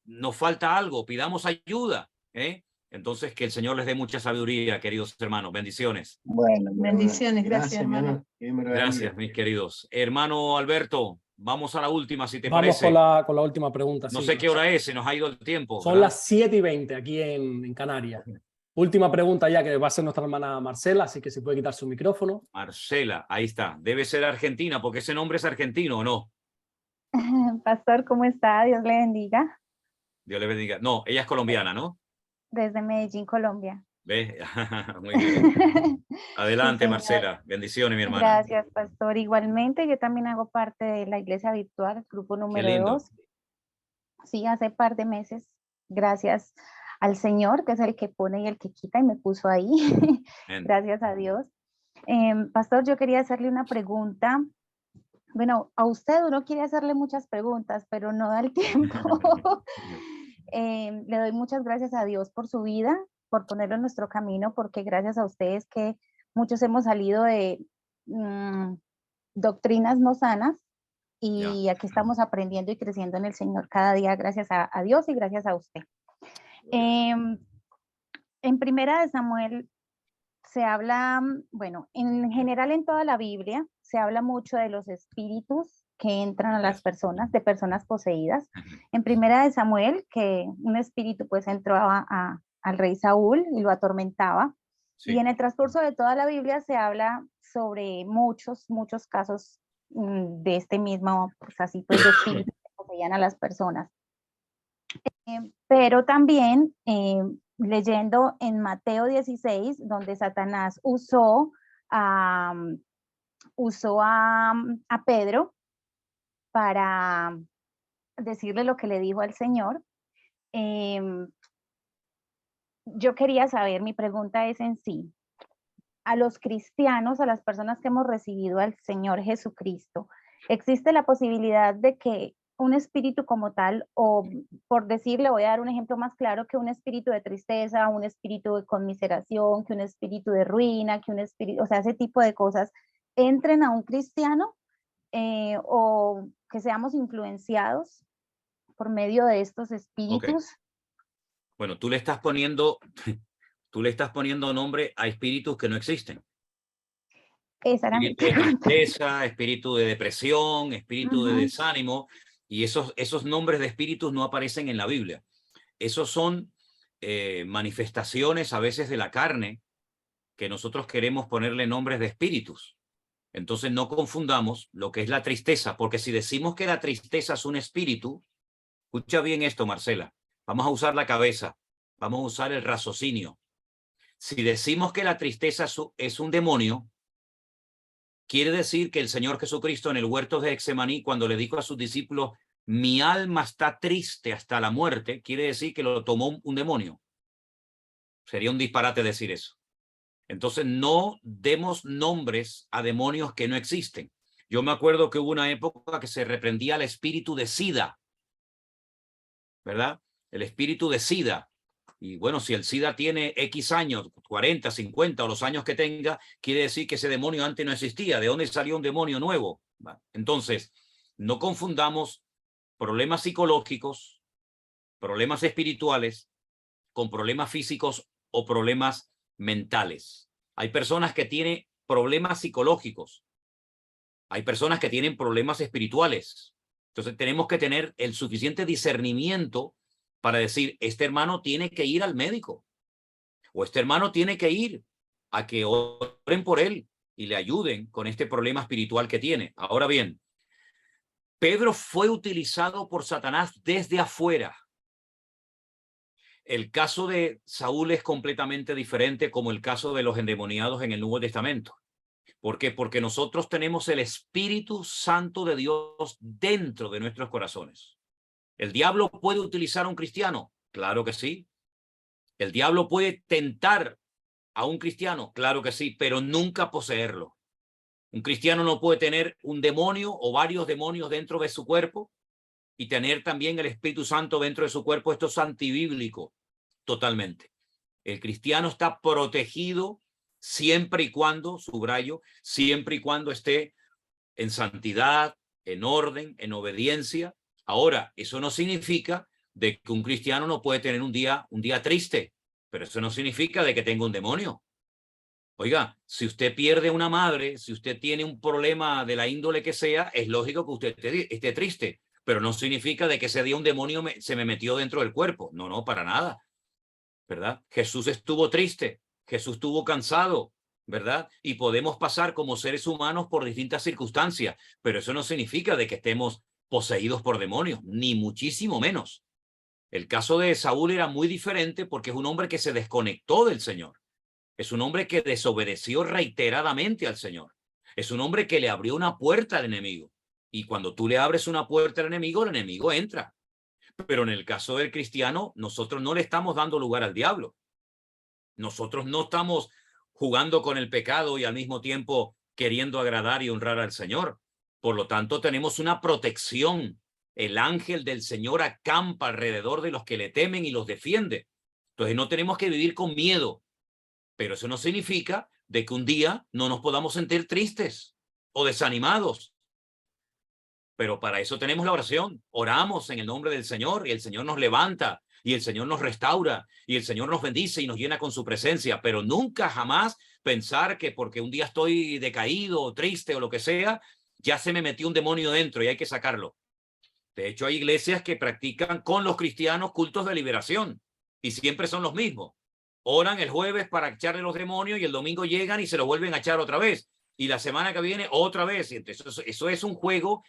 Nos falta algo. Pidamos ayuda, ¿eh? Entonces, que el Señor les dé mucha sabiduría, queridos hermanos. Bendiciones. Bueno, mi hermano. Bendiciones, gracias, hermano. Dios me lo Gracias, bendiga. mis queridos. Hermano Alberto, vamos a la última, si te Vamos parece. con la última pregunta. No sí. sé qué hora es, se nos ha ido el tiempo. Son ¿verdad? las 7:20 aquí en Canarias. Última pregunta ya que va a ser nuestra hermana Marcela, así que si puede quitar su micrófono. Marcela, ahí está. Debe ser argentina, porque ese nombre es argentino, ¿o no? Pastor, ¿cómo está? Dios le bendiga. Dios le bendiga. No, ella es colombiana, ¿no? Desde Medellín, Colombia. ¿Ves? Muy bien. Adelante, Sí, Marcela. Bendiciones, mi hermana. gracias, Pastor. Igualmente, yo también hago parte de la iglesia virtual, grupo Qué número lindo. 2. Sí, hace par de meses. Gracias al Señor, que es el que pone y el que quita, y me puso ahí. Gracias a Dios. Pastor, yo quería hacerle una pregunta. Bueno, a usted uno quiere hacerle muchas preguntas, pero no da el tiempo. Le doy muchas gracias a Dios por su vida, por ponerlo en nuestro camino, porque gracias a ustedes que muchos hemos salido de doctrinas no sanas y aquí estamos aprendiendo y creciendo en el Señor cada día, gracias a Dios y gracias a usted. En Primera de Samuel se habla, bueno, en general en toda la Biblia se habla mucho de los espíritus que entran a las personas, de personas poseídas. En Primera de Samuel, que un espíritu pues entró al rey Saúl y lo atormentaba. Sí. Y en el transcurso de toda la Biblia se habla sobre muchos casos de este mismo, pues así, pues de espíritus que poseían a las personas. Pero también leyendo en Mateo 16, donde Satanás usó a Pedro para decirle lo que le dijo al Señor. Yo quería saber, mi pregunta es en sí, a los cristianos, a las personas que hemos recibido al Señor Jesucristo, ¿existe la posibilidad de que un espíritu como tal, o por decirle, voy a dar un ejemplo más claro, que un espíritu de tristeza, un espíritu de conmiseración, que un espíritu de ruina, que un espíritu, o sea, ese tipo de cosas, entren a un cristiano o que seamos influenciados por medio de estos espíritus? Okay. Bueno, tú le estás poniendo nombre a espíritus que no existen. Esa era espíritu de tristeza, espíritu de depresión, espíritu de desánimo, y esos nombres de espíritus no aparecen en la Biblia. Esos son manifestaciones a veces de la carne que nosotros queremos ponerle nombres de espíritus. Entonces no confundamos lo que es la tristeza, porque si decimos que la tristeza es un espíritu, escucha bien esto, Marcela, vamos a usar la cabeza, vamos a usar el raciocinio. Si decimos que la tristeza es un demonio, quiere decir que el Señor Jesucristo en el huerto de Getsemaní, cuando le dijo a sus discípulos, mi alma está triste hasta la muerte, quiere decir que lo tomó un demonio. Sería un disparate decir eso. Entonces no demos nombres a demonios que no existen. Yo me acuerdo que hubo una época que se reprendía al espíritu de SIDA, ¿verdad? El espíritu de SIDA. Y bueno, si el SIDA tiene X años, 40, 50 o los años que tenga, quiere decir que ese demonio antes no existía. ¿De dónde salió un demonio nuevo? Entonces, no confundamos problemas psicológicos, problemas espirituales con problemas físicos o problemas mentales. Hay personas que tienen problemas psicológicos. Hay personas que tienen problemas espirituales. Entonces tenemos que tener el suficiente discernimiento para decir, este hermano tiene que ir al médico o este hermano tiene que ir a que oren por él y le ayuden con este problema espiritual que tiene. Ahora bien, Pedro fue utilizado por Satanás desde afuera. El caso de Saúl es completamente diferente como el caso de los endemoniados en el Nuevo Testamento. ¿Por qué? Porque nosotros tenemos el Espíritu Santo de Dios dentro de nuestros corazones. ¿El diablo puede utilizar a un cristiano? Claro que sí. ¿El diablo puede tentar a un cristiano? Claro que sí, pero nunca poseerlo. Un cristiano no puede tener un demonio o varios demonios dentro de su cuerpo y tener también el Espíritu Santo dentro de su cuerpo. Esto es antibíblico totalmente. El cristiano está protegido siempre y cuando, subrayo, siempre y cuando esté en santidad, en orden, en obediencia. Ahora, eso no significa de que un cristiano no puede tener un día triste, pero eso no significa de que tenga un demonio. Oiga, si usted pierde una madre, si usted tiene un problema de la índole que sea, es lógico que usted esté triste, pero no significa de que ese día un demonio se me metió dentro del cuerpo. No, no, para nada, ¿verdad? Jesús estuvo triste, Jesús estuvo cansado, ¿verdad? Y podemos pasar como seres humanos por distintas circunstancias, pero eso no significa de que estemos poseídos por demonios, ni muchísimo menos. El caso de Saúl era muy diferente porque es un hombre que se desconectó del Señor. Es un hombre que desobedeció reiteradamente al Señor. Es un hombre que le abrió una puerta al enemigo. Y cuando tú le abres una puerta al enemigo, el enemigo entra. Pero en el caso del cristiano, nosotros no le estamos dando lugar al diablo. Nosotros no estamos jugando con el pecado y al mismo tiempo queriendo agradar y honrar al Señor. Por lo tanto, tenemos una protección. El ángel del Señor acampa alrededor de los que le temen y los defiende. Entonces no tenemos que vivir con miedo. Pero eso no significa de que un día no nos podamos sentir tristes o desanimados. Pero para eso tenemos la oración. Oramos en el nombre del Señor y el Señor nos levanta y el Señor nos restaura y el Señor nos bendice y nos llena con su presencia. Pero nunca jamás pensar que porque un día estoy decaído o triste o lo que sea, ya se me metió un demonio dentro y hay que sacarlo. De hecho, hay iglesias que practican con los cristianos cultos de liberación y siempre son los mismos. Oran el jueves para echarle los demonios y el domingo llegan y se lo vuelven a echar otra vez. Y la semana que viene otra vez. Entonces, eso es un juego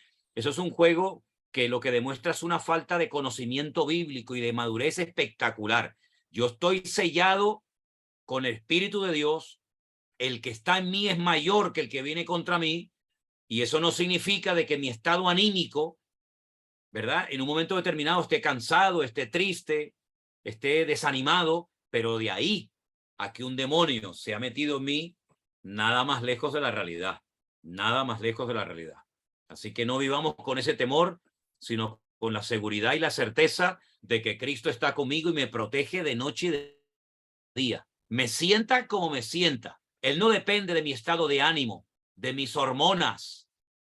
que lo que demuestra es una falta de conocimiento bíblico y de madurez espectacular. Yo estoy sellado con el Espíritu de Dios. El que está en mí es mayor que el que viene contra mí. Y eso no significa de que mi estado anímico, ¿verdad?, en un momento determinado esté cansado, esté triste, esté desanimado. Pero de ahí a que un demonio se ha metido en mí, nada más lejos de la realidad. Nada más lejos de la realidad. Así que no vivamos con ese temor, sino con la seguridad y la certeza de que Cristo está conmigo y me protege de noche y de día. Me sienta como me sienta. Él no depende de mi estado de ánimo, de mis hormonas,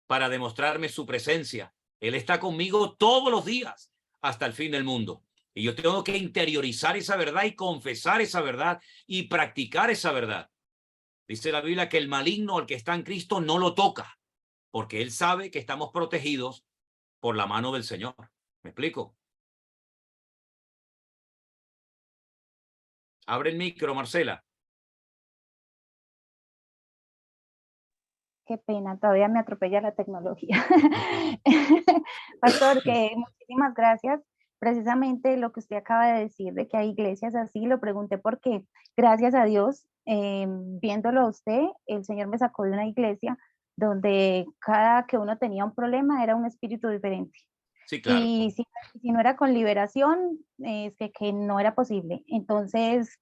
para demostrarme su presencia. Él está conmigo todos los días hasta el fin del mundo. Y yo tengo que interiorizar esa verdad y confesar esa verdad y practicar esa verdad. Dice la Biblia que el maligno, el que está en Cristo, no lo toca, porque él sabe que estamos protegidos por la mano del Señor. ¿Me explico? Abre el micro, Marcela. Qué pena, todavía me atropella la tecnología. Pastor, que muchísimas gracias. Precisamente lo que usted acaba de decir de que hay iglesias así, lo pregunté porque gracias a Dios, viéndolo a usted, el Señor me sacó de una iglesia donde cada que uno tenía un problema era un espíritu diferente. Sí, claro. Y si no era con liberación, es que no era posible. Entonces,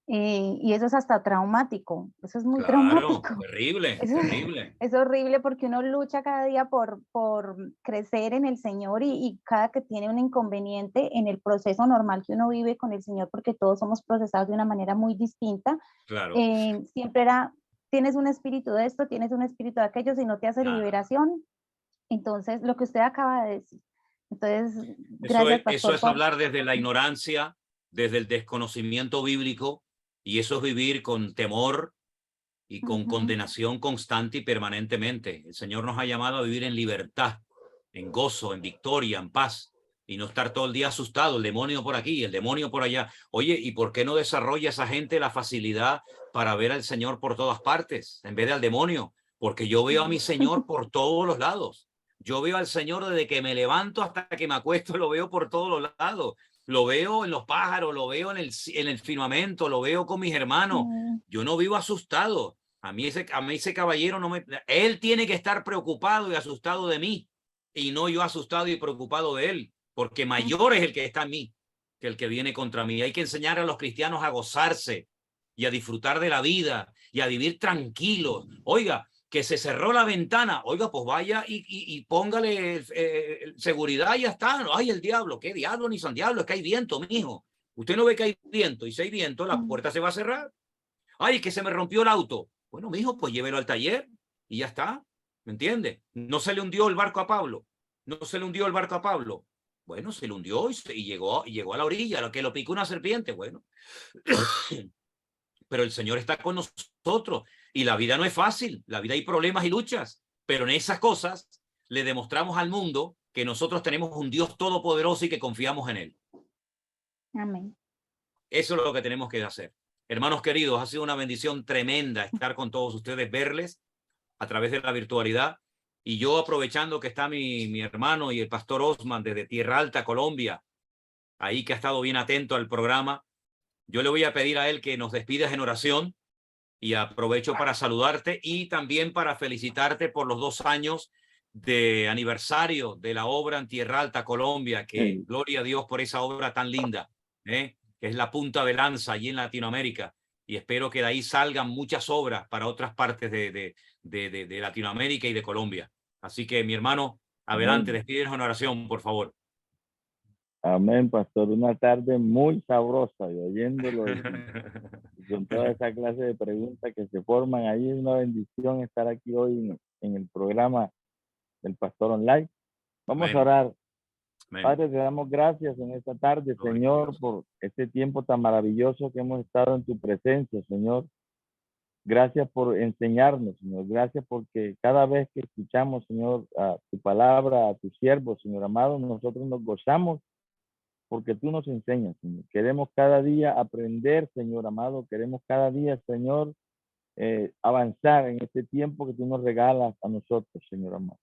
y eso es hasta traumático, eso es muy traumático. Terrible, eso, terrible. Es horrible porque uno lucha cada día por crecer en el Señor y cada que tiene un inconveniente en el proceso normal que uno vive con el Señor, porque todos somos procesados de una manera muy distinta, Claro. Siempre era tienes un espíritu de esto, tienes un espíritu de aquello, si no te hace liberación. Entonces, lo que usted acaba de decir. Entonces, gracias, pastor. Eso es hablar desde la ignorancia, desde el desconocimiento bíblico, y eso es vivir con temor y con condenación constante y permanentemente. El Señor nos ha llamado a vivir en libertad, en gozo, en victoria, en paz, y no estar todo el día asustado, el demonio por aquí, el demonio por allá. Oye, ¿y por qué no desarrolla esa gente la facilidad para ver al Señor por todas partes, en vez de al demonio? Porque yo veo a mi Señor por todos los lados. Yo veo al Señor desde que me levanto hasta que me acuesto, lo veo por todos los lados. Lo veo en los pájaros, lo veo en el firmamento, lo veo con mis hermanos. Yo no vivo asustado. A mí ese caballero no me... Él tiene que estar preocupado y asustado de mí, y no yo asustado y preocupado de él, porque mayor es el que está en mí que el que viene contra mí. Hay que enseñar a los cristianos a gozarse y a disfrutar de la vida y a vivir tranquilos. Oiga, que se cerró la ventana, oiga, pues vaya y póngale seguridad y ya está. No, ay, el diablo, ¿qué diablo ni son diablo? Es que hay viento, mijo. Usted no ve que hay viento, y si hay viento, la puerta se va a cerrar. Ay, que se me rompió el auto. Bueno, mijo, pues llévelo al taller y ya está. ¿Me entiende? No se le hundió el barco a Pablo. No se le hundió el barco a Pablo. Bueno, se le hundió y llegó a la orilla, lo que lo picó una serpiente. Bueno, pero el Señor está con nosotros, y la vida no es fácil. La vida hay problemas y luchas, pero en esas cosas le demostramos al mundo que nosotros tenemos un Dios todopoderoso y que confiamos en Él. Amén. Eso es lo que tenemos que hacer. Hermanos queridos, ha sido una bendición tremenda estar con todos ustedes, verles a través de la virtualidad. Y yo, aprovechando que está mi hermano y el pastor Osman desde Tierra Alta, Colombia, ahí que ha estado bien atento al programa, yo le voy a pedir a él que nos despidas en oración, y aprovecho para saludarte y también para felicitarte por los 2 años de aniversario de la obra en Tierra Alta, Colombia, que gloria a Dios por esa obra tan linda, que es la punta de lanza allí en Latinoamérica, y espero que de ahí salgan muchas obras para otras partes de Latinoamérica y de Colombia. Así que, mi hermano, adelante, despídenos en oración, por favor. Amén, pastor. Una tarde muy sabrosa, y oyéndolo y con toda esa clase de preguntas que se forman ahí. Es una bendición estar aquí hoy en el programa del Pastor Online. Vamos a orar. Amén. Padre, te damos gracias en esta tarde, Señor, por este tiempo tan maravilloso que hemos estado en tu presencia, Señor. Gracias por enseñarnos, Señor. Gracias porque cada vez que escuchamos, Señor, a tu palabra, a tu siervo, Señor amado, nosotros nos gozamos porque tú nos enseñas, Señor. Queremos cada día aprender, Señor amado. Queremos cada día, Señor, avanzar en este tiempo que tú nos regalas a nosotros, Señor amado.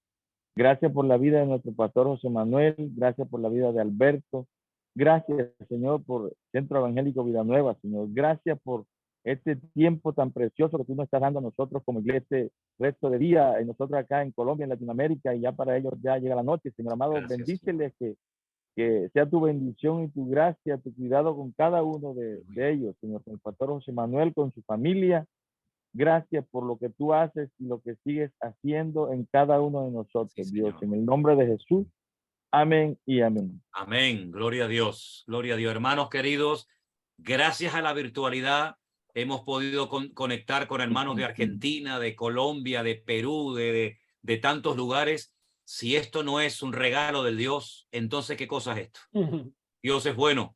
Gracias por la vida de nuestro pastor José Manuel. Gracias por la vida de Alberto. Gracias, Señor, por Centro Evangélico Vida Nueva, Señor. Gracias por este tiempo tan precioso que tú nos estás dando a nosotros como iglesia, este resto de día, y nosotros acá en Colombia, en Latinoamérica, y ya para ellos ya llega la noche, Señor amado. Gracias, bendíceles, que sea tu bendición y tu gracia, tu cuidado con cada uno de ellos, Señor, con el pastor José Manuel, con su familia. Gracias por lo que tú haces y lo que sigues haciendo en cada uno de nosotros, sí, Dios, en el nombre de Jesús. Amén y amén. Amén. Gloria a Dios. Gloria a Dios. Hermanos queridos, gracias a la virtualidad hemos podido conectar con hermanos de Argentina, de Colombia, de Perú, de tantos lugares. Si esto no es un regalo del Dios, entonces, ¿qué cosa es esto? Dios es bueno.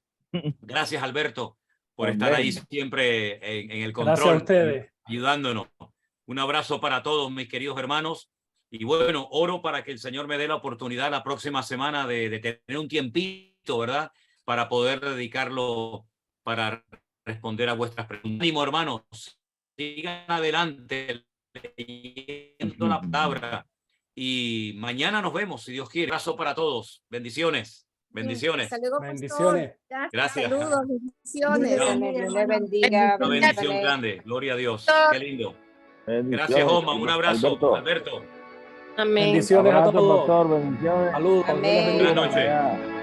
Gracias, Alberto, por estar ahí siempre en el control. Gracias a ustedes. Ayudándonos. Un abrazo para todos, mis queridos hermanos. Y bueno, oro para que el Señor me dé la oportunidad la próxima semana de tener un tiempito, ¿verdad? Para poder dedicarlo para responder a vuestras preguntas. Ánimo, hermanos. Sigan adelante leyendo la palabra. Y mañana nos vemos, si Dios quiere. Un abrazo para todos. Bendiciones. Bendiciones. Saludos, bendiciones. Gracias. Saludos, bendiciones. Dios le bendiga. Una bendición grande. Gloria a Dios. Qué lindo. Gracias, Oma. Un abrazo, Alberto. Amén. Bendiciones a todos. Pastor, bendiciones. Saludos. Amén. Buenas noches.